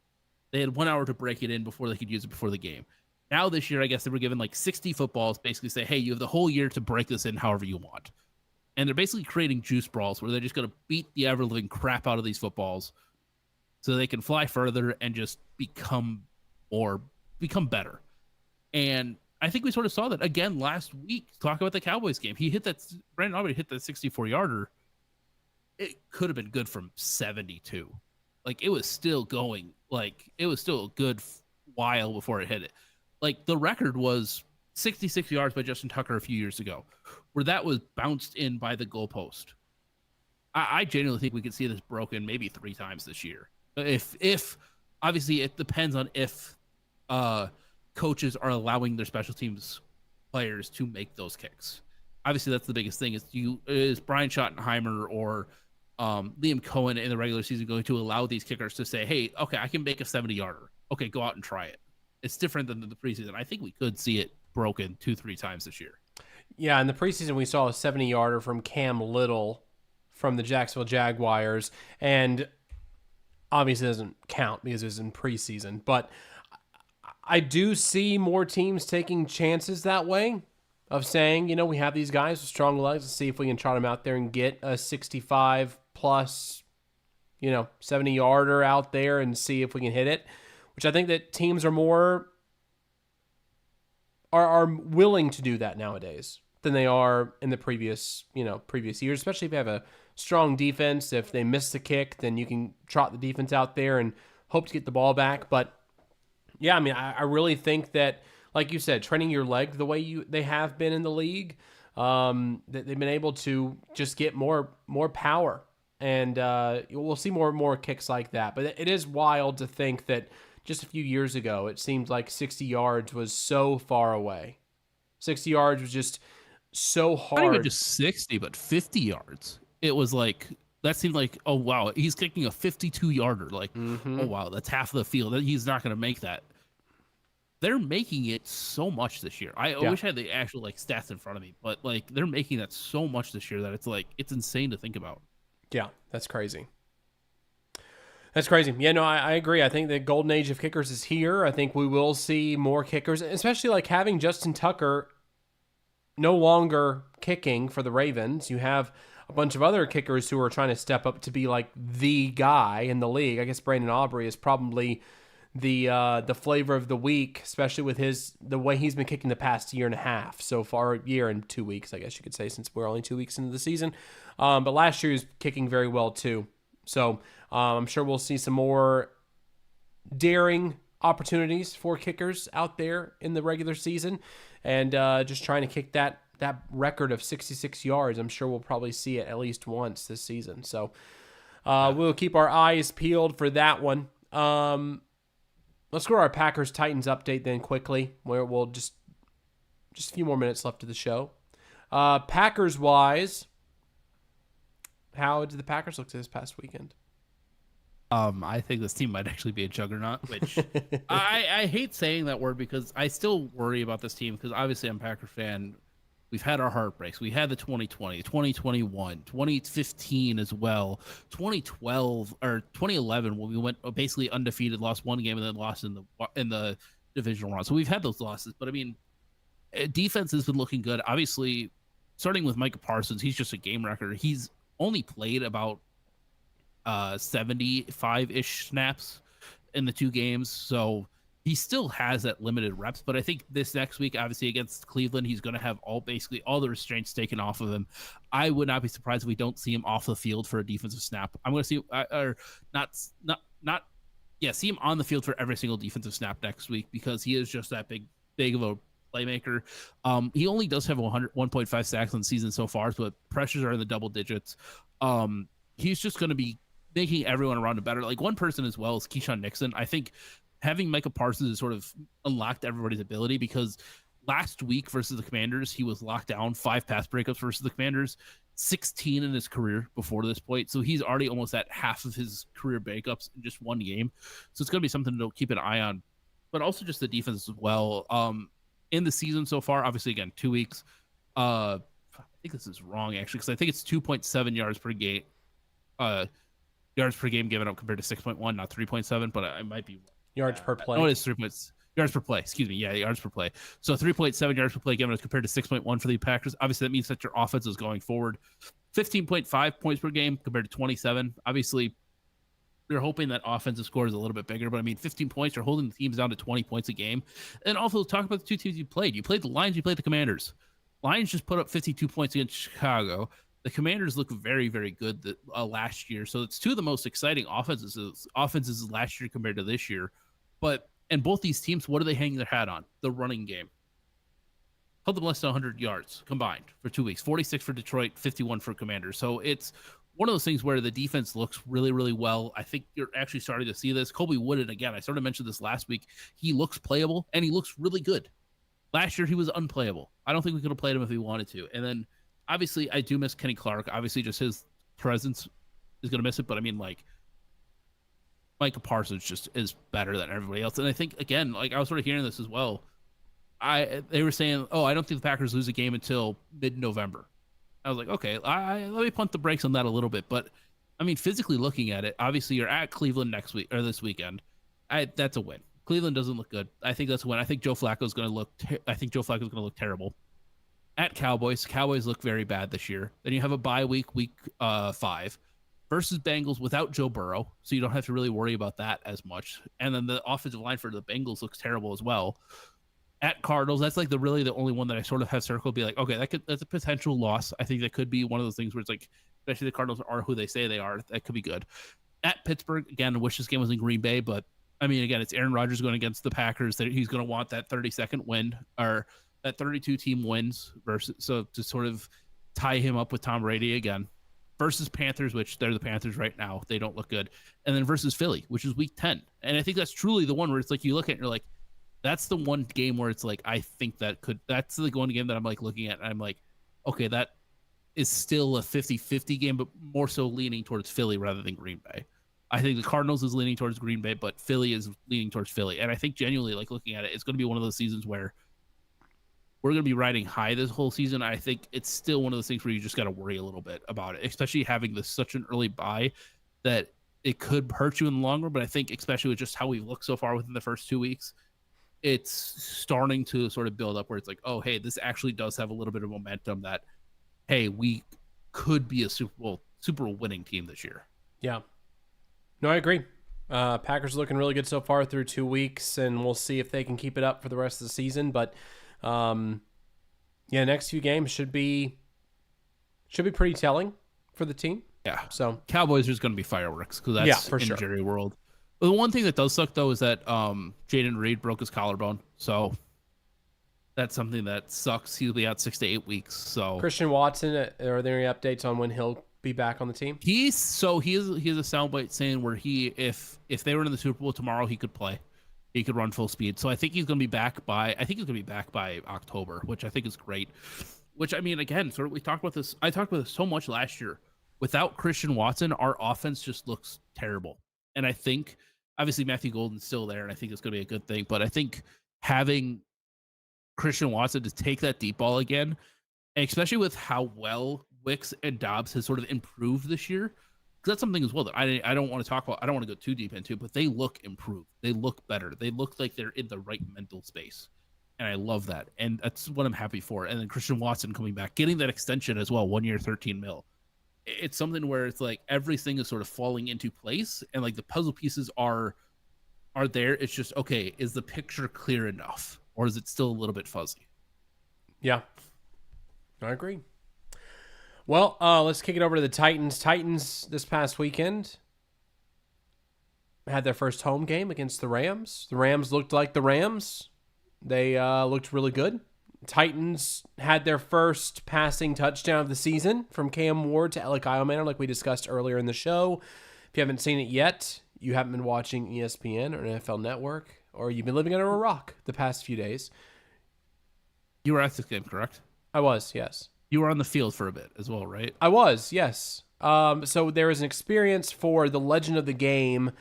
They had 1 hour to break it in before they could use it before the game. Now this year, I guess they were given like 60 footballs, basically say, hey, you have the whole year to break this in however you want. And they're basically creating juice brawls where they're just going to beat the ever living crap out of these footballs so they can fly further and just become better. And I think we sort of saw that again last week. Talk about the Cowboys game. Brandon Aubrey hit that 64-yarder. It could have been good from 72. Like it was still going. Like it was still a good while before it hit it. Like the record was 66 yards by Justin Tucker a few years ago, where that was bounced in by the goalpost. I genuinely think we could see this broken maybe 3 times this year. If obviously it depends on if coaches are allowing their special teams players to make those kicks. Obviously, that's the biggest thing. Is Brian Schottenheimer or Liam Cohen in the regular season going to allow these kickers to say, hey, okay, I can make a 70-yarder. Okay, go out and try it. It's different than the preseason. I think we could see it broken 2-3 times this year. Yeah, in the preseason, we saw a 70-yarder from Cam Little from the Jacksonville Jaguars, and obviously it doesn't count because it was in preseason, but I do see more teams taking chances that way of saying, we have these guys with strong legs. Let's see if we can trot them out there and get a 65-plus, 70-yarder out there and see if we can hit it, which I think that teams are willing to do that nowadays than they are in the previous years, especially if you have a strong defense. If they miss the kick, then you can trot the defense out there and hope to get the ball back. But yeah, I mean, I really think that, like you said, training your leg the way they have been in the league, that they've been able to just get more power, and we'll see more and more kicks like that. But it is wild to think that just a few years ago, it seemed like 60 yards was so far away. 60 yards was just so hard. Not even just 60, but 50 yards. It was like, that seemed like, oh, wow, he's kicking a 52-yarder. Like, oh, wow, that's half of the field. He's not going to make that. They're making it so much this year. I wish I had the actual stats in front of me, but they're making that so much this year that it's insane to think about. Yeah, that's crazy. That's crazy. Yeah, no, I agree. I think the golden age of kickers is here. I think we will see more kickers, especially having Justin Tucker no longer kicking for the Ravens. You have a bunch of other kickers who are trying to step up to be the guy in the league. I guess Brandon Aubrey is probably the flavor of the week, especially with the way he's been kicking the past year and a half so far, year and 2 weeks, I guess you could say, since we're only 2 weeks into the season. But last year he was kicking very well too. So I'm sure we'll see some more daring opportunities for kickers out there in the regular season, and just trying to kick that record of 66 yards. I'm sure we'll probably see it at least once this season. So we'll keep our eyes peeled for that one. Let's go to our Packers-Titans update then quickly, where we'll just a few more minutes left of the show. Packers-wise, how did the Packers look this past weekend? I think this team might actually be a juggernaut, which I hate saying that word because I still worry about this team because obviously I'm a Packer fan. We've had our heartbreaks. We had the 2020, 2021, 2015 as well, 2012 or 2011 when we went basically undefeated, lost one game and then lost in the divisional round. So we've had those losses, but I mean, defense has been looking good. Obviously, starting with Micah Parsons, he's just a game record. He's only played about 75-ish snaps in the 2 games, so he still has that limited reps. But I think this next week, obviously against Cleveland, he's going to have basically all the restraints taken off of him. I would not be surprised if we don't see him off the field for a defensive snap. I'm going to see see him on the field for every single defensive snap next week because he is just that big of playmaker. He only does have 1.5 sacks on the season so far, but pressures are in the double digits. He's just going to be making everyone around him better. Like one person as well is Keyshawn Nixon. I think having Micah Parsons has sort of unlocked everybody's ability because last week versus the Commanders, he was locked down 5 pass breakups versus the Commanders, 16 in his career before this point. So he's already almost at half of his career breakups in just one game. So it's going to be something to keep an eye on, but also just the defense as well. In the season so far, obviously, again, 2 weeks. I think this is wrong, actually, because I think it's 2.7 yards per game. Yards per game given up compared to 6.1, not 3.7, but I might be wrong. Yards per play. Oh, it is 3 points. Yards per play. Excuse me. Yeah, yards per play. So 3.7 yards per play given as compared to 6.1 for the Packers. Obviously, that means that your offense is going forward. 15.5 points per game compared to 27. Obviously, you're hoping that offensive score is a little bit bigger, but I mean, 15 points, you're holding the teams down to 20 points a game. And also, talk about the two teams you played. You played the Lions, you played the Commanders. Lions just put up 52 points against Chicago. The Commanders look very, very good last year. So it's two of the most exciting offenses last year compared to this year. And both these teams, what are they hanging their hat on? The running game. Held them less than 100 yards combined for 2 weeks. 46 for Detroit, 51 for Commanders. So it's one of those things where the defense looks really, really well. I think you're actually starting to see this. Colby Wooden, again, I sort of mentioned this last week. He looks playable, and he looks really good. Last year, he was unplayable. I don't think we could have played him if we wanted to. And then, obviously, I do miss Kenny Clark. Obviously, just his presence is going to miss it. But, I mean, like, Micah Parsons just is better than everybody else. And I think, again, like, I was sort of hearing this as well. They were saying, I don't think the Packers lose a game until mid-November. I was like, okay, let me punt the brakes on that a little bit. But, I mean, physically looking at it, obviously, you're at Cleveland next week or this weekend. That's a win. Cleveland doesn't look good. I think that's a win. I think Joe Flacco's going to look terrible. At Cowboys look very bad this year. Then you have a bye week 5 versus Bengals without Joe Burrow, so you don't have to really worry about that as much. And then the offensive line for the Bengals looks terrible as well. At Cardinals, that's like the only one that I sort of have circled. Be like, okay, that's a potential loss. I think that could be one of those things where it's like, especially the Cardinals are who they say they are. That could be good. At Pittsburgh, again, I wish this game was in Green Bay, but I mean, again, it's Aaron Rodgers going against the Packers. That he's going to want that 32nd win or that 32 team wins versus so to sort of tie him up with Tom Brady again. Versus Panthers, which they're the Panthers right now. They don't look good. And then versus Philly, which is week 10. And I think that's truly the one where it's like you look at it and you're like, that's the one game where it's like, I think that's the one game that I'm like looking at and I'm like, okay, that is still a 50-50 game, but more so leaning towards Philly rather than Green Bay. I think the Cardinals is leaning towards Green Bay, but Philly is leaning towards Philly. And I think genuinely, like looking at it, it's going to be one of those seasons where we're going to be riding high this whole season. I think it's still one of those things where you just got to worry a little bit about it, especially having such an early bye that it could hurt you in the long run. But I think especially with just how we've looked so far within the first 2 weeks, it's starting to sort of build up where it's like, oh, hey, this actually does have a little bit of momentum that, hey, we could be a Super Bowl winning team this year. Yeah. No, I agree. Packers looking really good so far through 2 weeks, and we'll see if they can keep it up for the rest of the season. But next few games should be pretty telling for the team. Yeah. So Cowboys is going to be fireworks because that's for sure. Injury world. But the one thing that does suck though is that Jaden Reed broke his collarbone, so that's something that sucks. He'll be out 6 to 8 weeks. So Christian Watson, are there any updates on when he'll be back on the team? He has a soundbite saying where if they were in the Super Bowl tomorrow, he could play. He could run full speed. So I think he's going to be back by October, which I think is great. Which, I mean, again, sort of we talked about this. I talked about this so much last year. Without Christian Watson, our offense just looks terrible. And I think, obviously, Matthew Golden's still there, and I think it's going to be a good thing. But I think having Christian Watson to take that deep ball again, and especially with how well Wicks and Dobbs has sort of improved this year, because that's something as well that I don't want to talk about. I don't want to go too deep into, but they look improved. They look better. They look like they're in the right mental space. And I love that. And that's what I'm happy for. And then Christian Watson coming back, getting that extension as well, 1 year, $13 million. It's something where it's like everything is sort of falling into place and like the puzzle pieces are there. It's just, okay, is the picture clear enough or is it still a little bit fuzzy? Yeah, I agree. Well, let's kick it over to the Titans. Titans this past weekend had their first home game against the Rams. The Rams looked like the Rams. They looked really good. Titans had their first passing touchdown of the season from Cam Ward to Alec Eilman, like we discussed earlier in the show. If you haven't seen it yet, you haven't been watching ESPN or NFL Network, or you've been living under a rock the past few days. You were at this game, correct? I was, yes. You were on the field for a bit as well, right? I was, yes. So there was an experience for the Legend of the Game,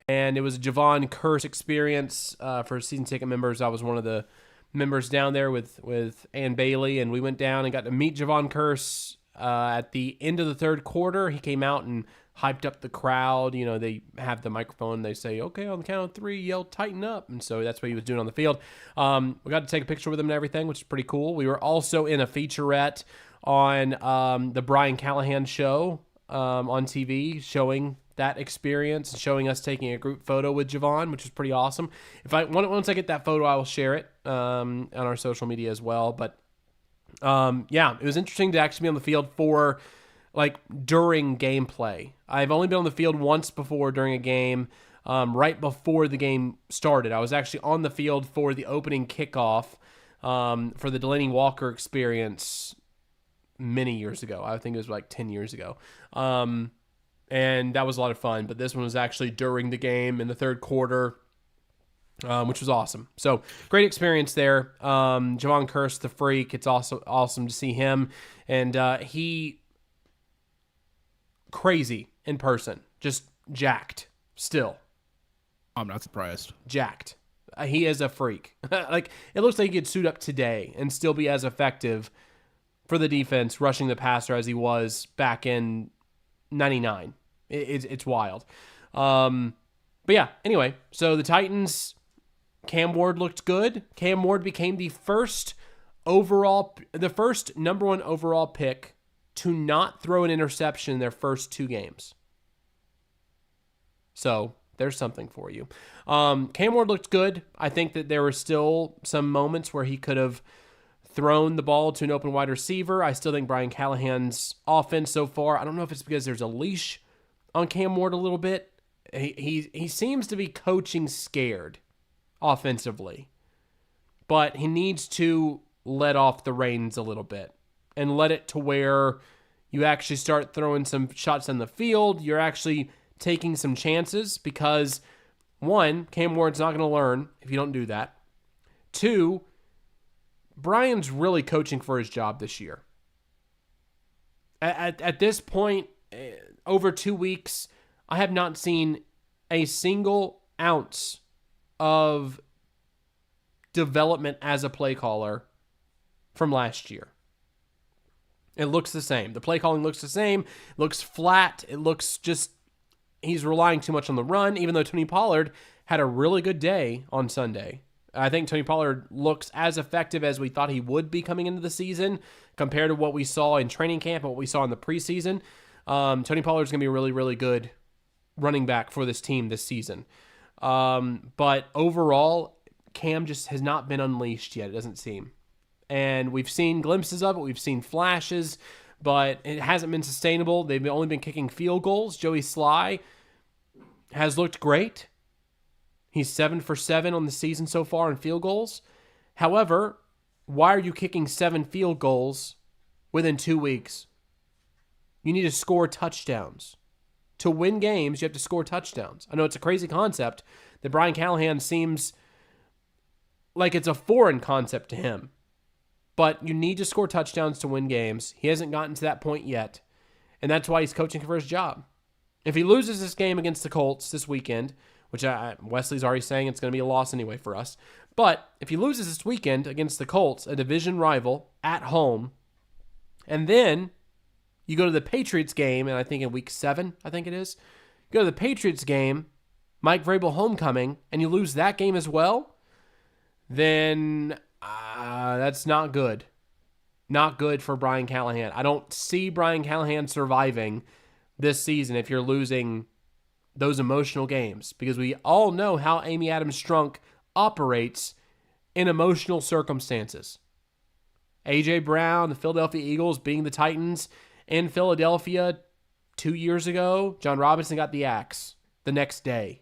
and it was a Javon Curse experience for season ticket members. I was one of the members down there with Ann Bailey, and we went down and got to meet Javon Curse at the end of the third quarter. He came out and hyped up the crowd. You know, they have the microphone. They say, okay, on the count of three, yell, tighten up. And so that's what he was doing on the field. We got to take a picture with him and everything, which is pretty cool. We were also in a featurette on the Brian Callahan show on TV, showing that experience and showing us taking a group photo with Javon, which is pretty awesome. Once I get that photo, I will share it on our social media as well. But yeah, it was interesting to actually be on the field for during gameplay. I've only been on the field once before during a game, right before the game started. I was actually on the field for the opening kickoff for the Delaney Walker experience many years ago. I think it was 10 years ago. And that was a lot of fun. But this one was actually during the game in the third quarter, which was awesome. So great experience there. Javon Curse, the freak. It's also awesome to see him. And he... crazy in person, just jacked still. I'm not surprised. Jacked. He is a freak. It looks like he could suit up today and still be as effective for the defense rushing the passer as he was back in 99. It's wild. But yeah, anyway, so the Titans, Cam Ward looked good. Cam Ward became the first number one overall pick to not throw an interception in their first two games. So there's something for you. Cam Ward looked good. I think that there were still some moments where he could have thrown the ball to an open wide receiver. I still think Brian Callahan's offense so far, I don't know if it's because there's a leash on Cam Ward a little bit. He seems to be coaching scared offensively, but he needs to let off the reins a little bit and let it to where you actually start throwing some shots on the field. You're actually taking some chances because, one, Cam Ward's not going to learn if you don't do that. Two, Brian's really coaching for his job this year. At this point, over 2 weeks, I have not seen a single ounce of development as a play caller from last year. It looks the same. The play calling looks the same. It looks flat. It looks just, he's relying too much on the run, even though Tony Pollard had a really good day on Sunday. I think Tony Pollard looks as effective as we thought he would be coming into the season compared to what we saw in training camp and what we saw in the preseason. Tony Pollard's going to be a really, really good running back for this team this season. But overall, Cam just has not been unleashed yet, it doesn't seem. And we've seen glimpses of it. We've seen flashes, but it hasn't been sustainable. They've only been kicking field goals. Joey Sly has looked great. He's 7 for 7 on the season so far in field goals. However, why are you kicking 7 field goals within 2 weeks? You need to score touchdowns. To win games, you have to score touchdowns. I know it's a crazy concept that Brian Callahan seems like it's a foreign concept to him. But you need to score touchdowns to win games. He hasn't gotten to that point yet. And that's why he's coaching for his job. If he loses this game against the Colts this weekend, which Wesley's already saying it's going to be a loss anyway for us. But if he loses this weekend against the Colts, a division rival, at home, and then you go to the Patriots game, and I think in week 7, I think it is, you go to the Patriots game, Mike Vrabel homecoming, and you lose that game as well, then that's not good. Not good for Brian Callahan. I don't see Brian Callahan surviving this season if you're losing those emotional games, because we all know how Amy Adams Strunk operates in emotional circumstances. A.J. Brown, the Philadelphia Eagles beating the Titans in Philadelphia 2 years ago, John Robinson got the axe the next day.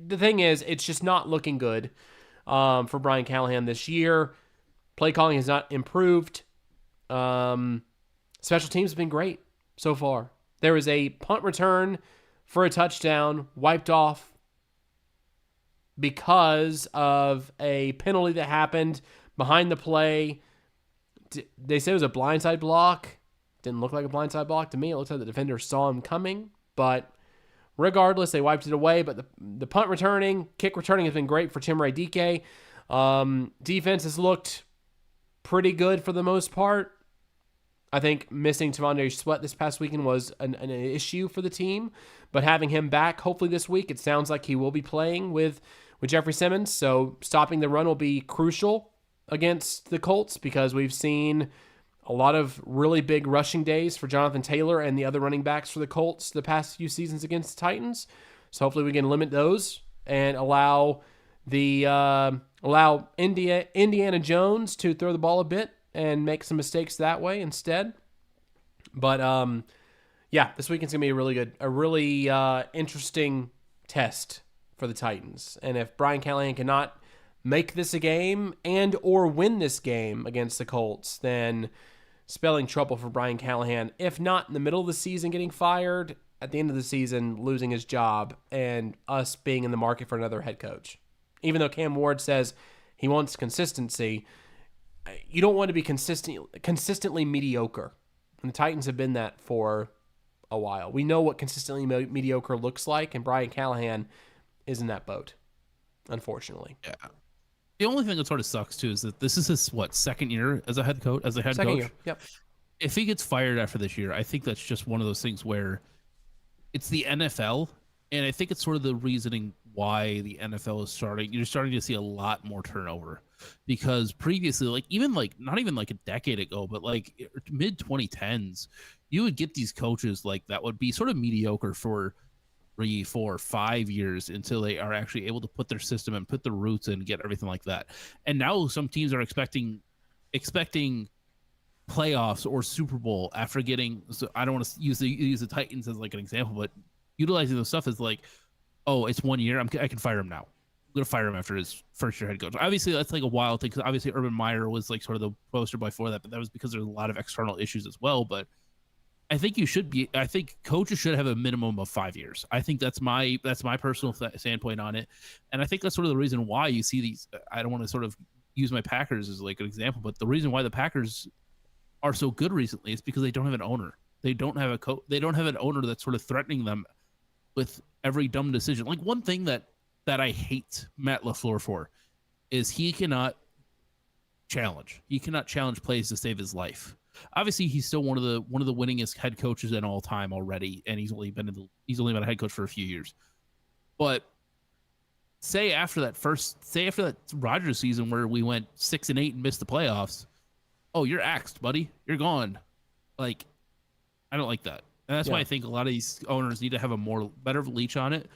the thing is, it's just not looking good for Brian Callahan this year. Play calling has not improved. Special teams have been great so far. There was a punt return for a touchdown wiped off because of a penalty that happened behind the play. They said it was a blindside block. Didn't look like a blindside block to me. It looks like the defender saw him coming. But regardless, they wiped it away. But the punt returning, kick returning has been great for Tim Dike. Defense has looked pretty good for the most part. I think missing T'Vondre Sweat this past weekend was an issue for the team. But having him back, hopefully this week, it sounds like he will be playing with Jeffrey Simmons. So stopping the run will be crucial against the Colts because we've seen a lot of really big rushing days for Jonathan Taylor and the other running backs for the Colts the past few seasons against the Titans. So hopefully we can limit those and allow Indiana Jones to throw the ball a bit and make some mistakes that way instead. But yeah, this weekend's gonna be a really interesting test for the Titans. And if Brian Callahan cannot make this a game and or win this game against the Colts, then spelling trouble for Brian Callahan. If not in the middle of the season getting fired, at the end of the season losing his job and us being in the market for another head coach. Even though Cam Ward says he wants consistency, you don't want to be consistently mediocre. And the Titans have been that for a while. We know what consistently mediocre looks like, and Brian Callahan is in that boat, unfortunately. Yeah. The only thing that sort of sucks too is that this is his second year as a head coach. Second year. Yep. If he gets fired after this year, I think that's just one of those things where it's the NFL, and I think it's sort of the reasoning why the NFL is you're starting to see a lot more turnover, because previously, not even a decade ago, but mid 2010s, you would get these coaches that would be sort of mediocre for 3, 4, 5 years until they are actually able to put their system and put the roots in and get everything like that. And now some teams are expecting playoffs or Super Bowl after getting. So I don't want to use the Titans as an example, but utilizing those stuff as oh, it's 1 year. I can fire him now. I'm gonna fire him after his first year head coach. Obviously, that's a wild thing because obviously Urban Meyer was sort of the poster boy for that, but that was because there's a lot of external issues as well. But I think coaches should have a minimum of 5 years. I think that's my personal standpoint on it. And I think that's sort of the reason why you see these. I don't want to sort of use my Packers as an example, but the reason why the Packers are so good recently is because they don't have an owner. They don't have they don't have an owner that's sort of threatening them with every dumb decision. One thing that I hate Matt LaFleur for is he cannot challenge. He cannot challenge plays to save his life. Obviously, he's still one of the winningest head coaches in all time already, and he's only been a head coach for a few years. But say after that Rodgers season where we went 6-8 and missed the playoffs, oh, you're axed, buddy. You're gone. I don't like that. And that's why I think a lot of these owners need to have a better leash on it.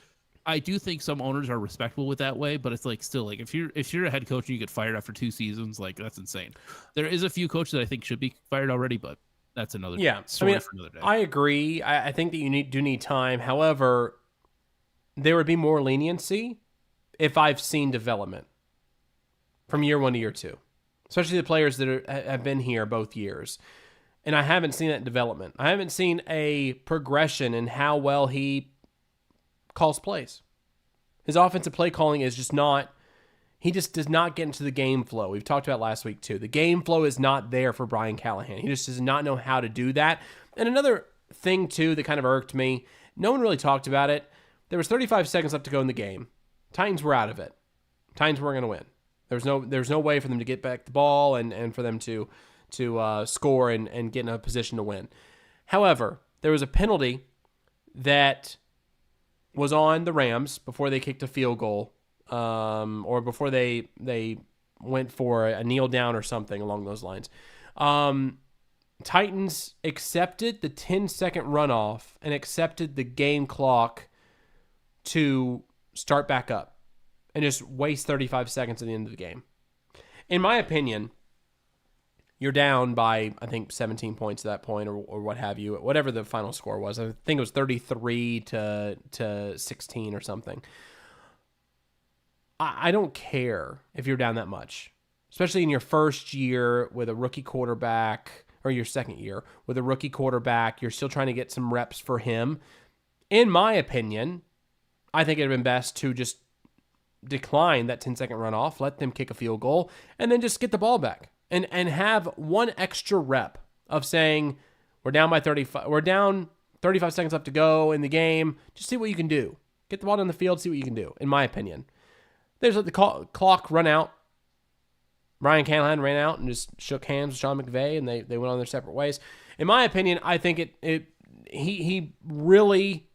I do think some owners are respectful with that way, but it's still if you're a head coach and you get fired after 2 seasons, that's insane. There is a few coaches that I think should be fired already, but that's another story for another day. I agree. I think that you do need time. However, there would be more leniency if I've seen development from year 1 to year 2, especially the players that have been here both years. And I haven't seen that development. I haven't seen a progression in how well he calls plays. His offensive play calling is just not, he just does not get into the game flow. We've talked about last week too. The game flow is not there for Brian Callahan. He just does not know how to do that. And another thing too that kind of irked me, no one really talked about it. There was 35 seconds left to go in the game. Titans were out of it. Titans weren't going to win. There's no way for them to get back the ball and for them to score and get in a position to win. However, there was a penalty that was on the Rams before they kicked a field goal, or before they went for a kneel down or something along those lines. Titans accepted the 10-second runoff and accepted the game clock to start back up and just waste 35 seconds at the end of the game. In my opinion, you're down by, I think, 17 points at that point or what have you, whatever the final score was. I think it was 33 to 16 or something. I don't care if you're down that much, especially in your first year with a rookie quarterback, or your second year with a rookie quarterback. You're still trying to get some reps for him. In my opinion, I think it'd been best to just decline that 10-second runoff, let them kick a field goal, and then just get the ball back and have one extra rep of saying, we're down by 35. We're down 35 seconds left to go in the game. Just see what you can do. Get the ball down the field, see what you can do, in my opinion. They just let the clock run out. Brian Callahan ran out and just shook hands with Sean McVay, and they went on their separate ways. In my opinion, I think he really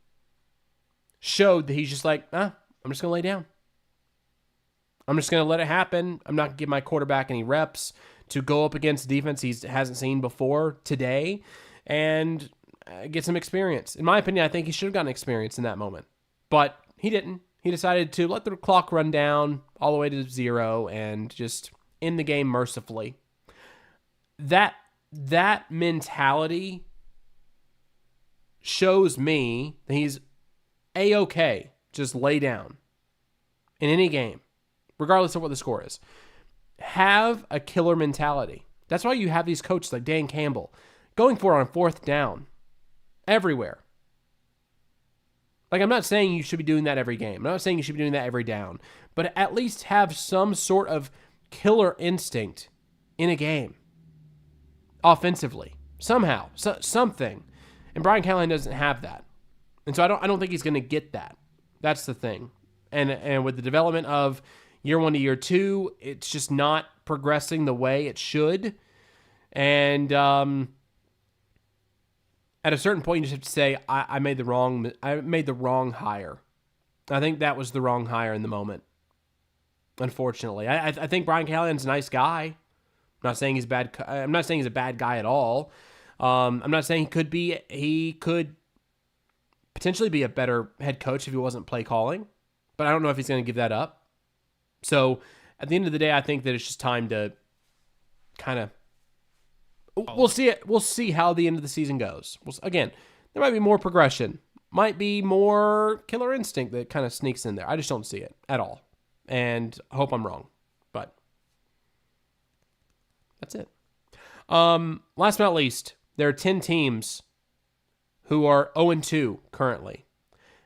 showed that he's just like, I'm just going to lay down. I'm just going to let it happen. I'm not going to give my quarterback any reps to go up against defense he hasn't seen before today and get some experience. In my opinion, I think he should have gotten experience in that moment. But he didn't. He decided to let the clock run down all the way to 0 and just end the game mercifully. That mentality shows me that he's A-okay. Just lay down in any game, regardless of what the score is. Have a killer mentality. That's why you have these coaches like Dan Campbell going for it on 4th down everywhere. Like, I'm not saying you should be doing that every game. I'm not saying you should be doing that every down. But at least have some sort of killer instinct in a game. Offensively. Somehow. Something. And Brian Callahan doesn't have that. And so I don't think he's going to get that. That's the thing. And with the development of year 1 to year 2, it's just not progressing the way it should. And at a certain point, you just have to say, I made the wrong hire. I think that was the wrong hire in the moment. Unfortunately, I think Brian Callahan's a nice guy. I'm not saying he's bad. I'm not saying he's a bad guy at all. I'm not saying he could potentially be a better head coach if he wasn't play calling, but I don't know if he's going to give that up. So at the end of the day, I think that it's just time to kind of. We'll see it. We'll see how the end of the season goes. Again, there might be more progression, might be more killer instinct that kind of sneaks in there. I just don't see it at all, and I hope I'm wrong, but that's it. Last but not least, there are 10 teams who are 0-2 currently.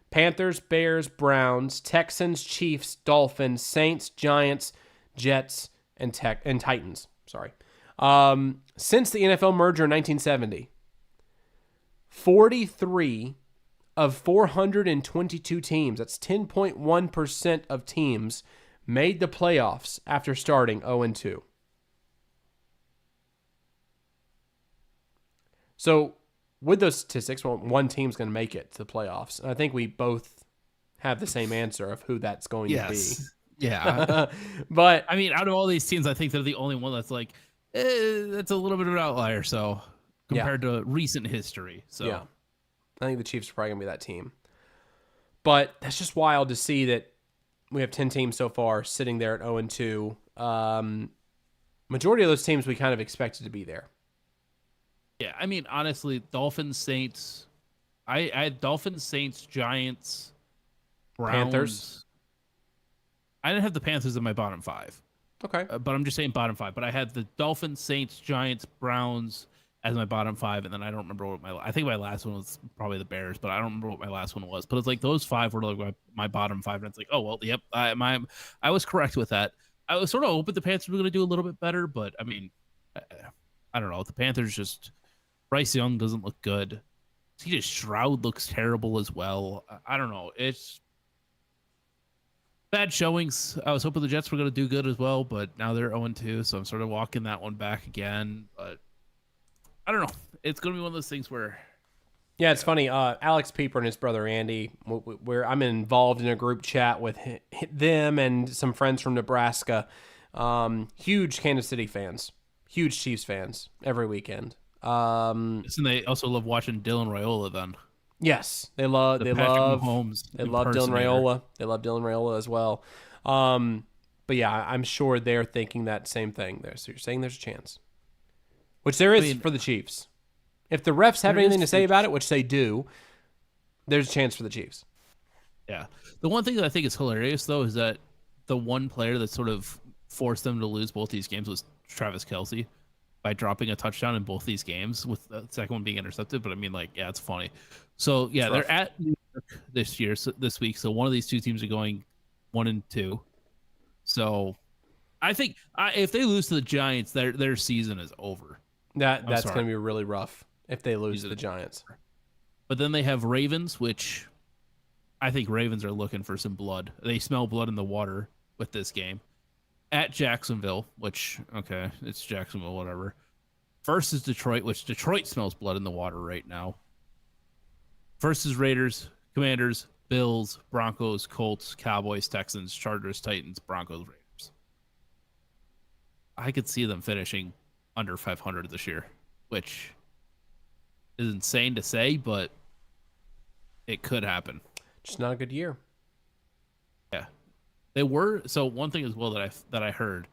Panthers, Bears, Browns, Texans, Chiefs, Dolphins, Saints, Giants, Jets, and Titans. Sorry. Since the NFL merger in 1970, 43 of 422 teams, that's 10.1% of teams, made the playoffs after starting 0-2. So with those statistics, well, one team's going to make it to the playoffs. And I think we both have the same answer of who that's going to be. Yeah. But I mean, out of all these teams, I think they're the only one that's like, that's a little bit of an outlier. So compared to recent history. So yeah, I think the Chiefs are probably going to be that team. But that's just wild to see that we have 10 teams so far sitting there at 0-2. Majority of those teams we kind of expected to be there. Yeah, I mean, honestly, Dolphins, Saints. I had Dolphins, Saints, Giants, Browns. Panthers. I didn't have the Panthers in my bottom 5. Okay. But I'm just saying bottom 5. But I had the Dolphins, Saints, Giants, Browns as my bottom 5, and then I don't remember what I think my last one was probably the Bears, but I don't remember what my last one was. But it's like those 5 were like my bottom 5, and it's like, oh well, yep, I was correct with that. I was sort of hoping the Panthers were going to do a little bit better, but I mean, I don't know. The Panthers just. Bryce Young doesn't look good. CJ Stroud looks terrible as well. I don't know. It's bad showings. I was hoping the Jets were going to do good as well, but now they're 0-2, so I'm sort of walking that one back again. But I don't know. It's going to be one of those things where... Yeah, it's funny. Alex Pieper and his brother Andy, I'm involved in a group chat with them and some friends from Nebraska. Huge Kansas City fans. Huge Chiefs fans every weekend. And they also love watching Dylan Raiola then. Yes, they love Dylan Raiola. They love Dylan Raiola as well. But yeah, I'm sure they're thinking that same thing there. So you're saying there's a chance, which there is for the Chiefs. If the refs have anything to say about it, which they do, there's a chance for the Chiefs. Yeah. The one thing that I think is hilarious though is that the one player that sort of forced them to lose both these games was Travis Kelce by dropping a touchdown in both these games, with the second one being intercepted. But I mean, like, yeah, it's funny. So yeah, they're at New York this week. So one of these two teams are going 1-2. So I think if they lose to the Giants, their season is over. That's going to be really rough if they lose to the Giants. But then they have Ravens, which I think Ravens are looking for some blood. They smell blood in the water with this game. At Jacksonville, which, okay, it's Jacksonville, whatever. Versus Detroit, which Detroit smells blood in the water right now. Versus Raiders, Commanders, Bills, Broncos, Colts, Cowboys, Texans, Chargers, Titans, Broncos, Raiders. I could see them finishing under 500 this year, which is insane to say, but it could happen. Just not a good year. Yeah. They were, so one thing as well that I heard,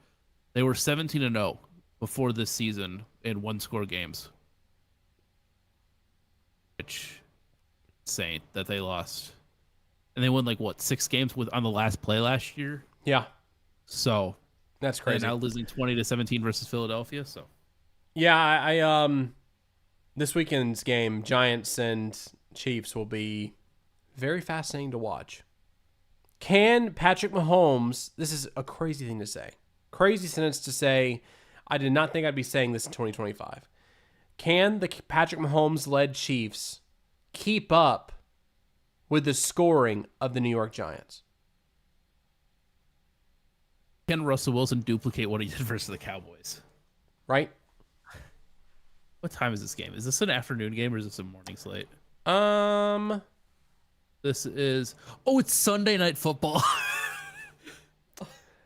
they were 17-0 before this season in one-score games. Which, insane that they lost. And they won, like, what, 6 games on the last play last year? Yeah. So that's crazy. They're now losing 20-17 versus Philadelphia, so. Yeah, I this weekend's game, Giants and Chiefs, will be very fascinating to watch. Can Patrick Mahomes, this is a crazy thing to say, crazy sentence to say, I did not think I'd be saying this in 2025. Can the Patrick Mahomes-led Chiefs keep up with the scoring of the New York Giants? Can Russell Wilson duplicate what he did versus the Cowboys? Right? What time is this game? Is this an afternoon game or is this a morning slate? This is... Oh, it's Sunday Night Football.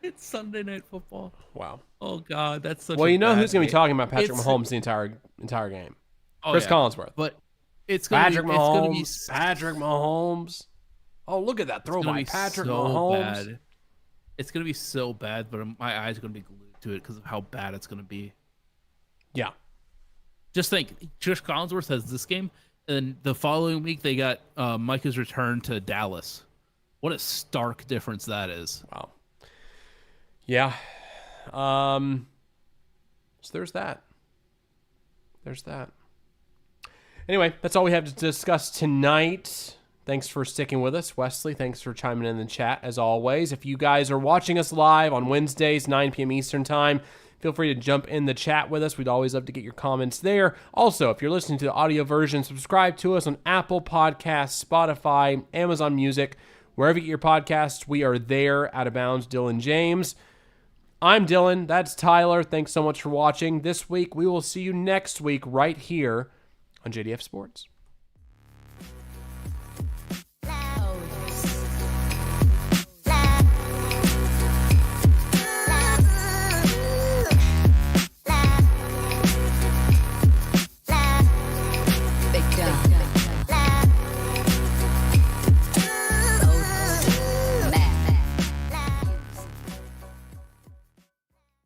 It's Sunday Night Football. Wow. Oh, God, that's such Well, a you know bad who's going to be game. talking about Patrick Mahomes the entire game? Oh, Chris yeah. Collinsworth. But it's going Patrick Mahomes. It's gonna be, Patrick Mahomes. Oh, look at that throw by Patrick so Mahomes. Bad. It's going to be so bad, but my eyes are going to be glued to it because of how bad it's going to be. Yeah. Just think, Chris Collinsworth has this game, and the following week they got Micah's return to Dallas. What a stark difference that is. Wow. Yeah. So there's that. There's that. Anyway, that's all we have to discuss tonight. Thanks for sticking with us. Wesley, thanks for chiming in the chat, as always. If you guys are watching us live on Wednesdays, 9 p.m. Eastern Time, feel free to jump in the chat with us. We'd always love to get your comments there. Also, if you're listening to the audio version, subscribe to us on Apple Podcasts, Spotify, Amazon Music, wherever you get your podcasts. We are there. Out of Bounds, Dillon James. I'm Dillon. That's Tyler. Thanks so much for watching. This week, we will see you next week right here on JDF Sports.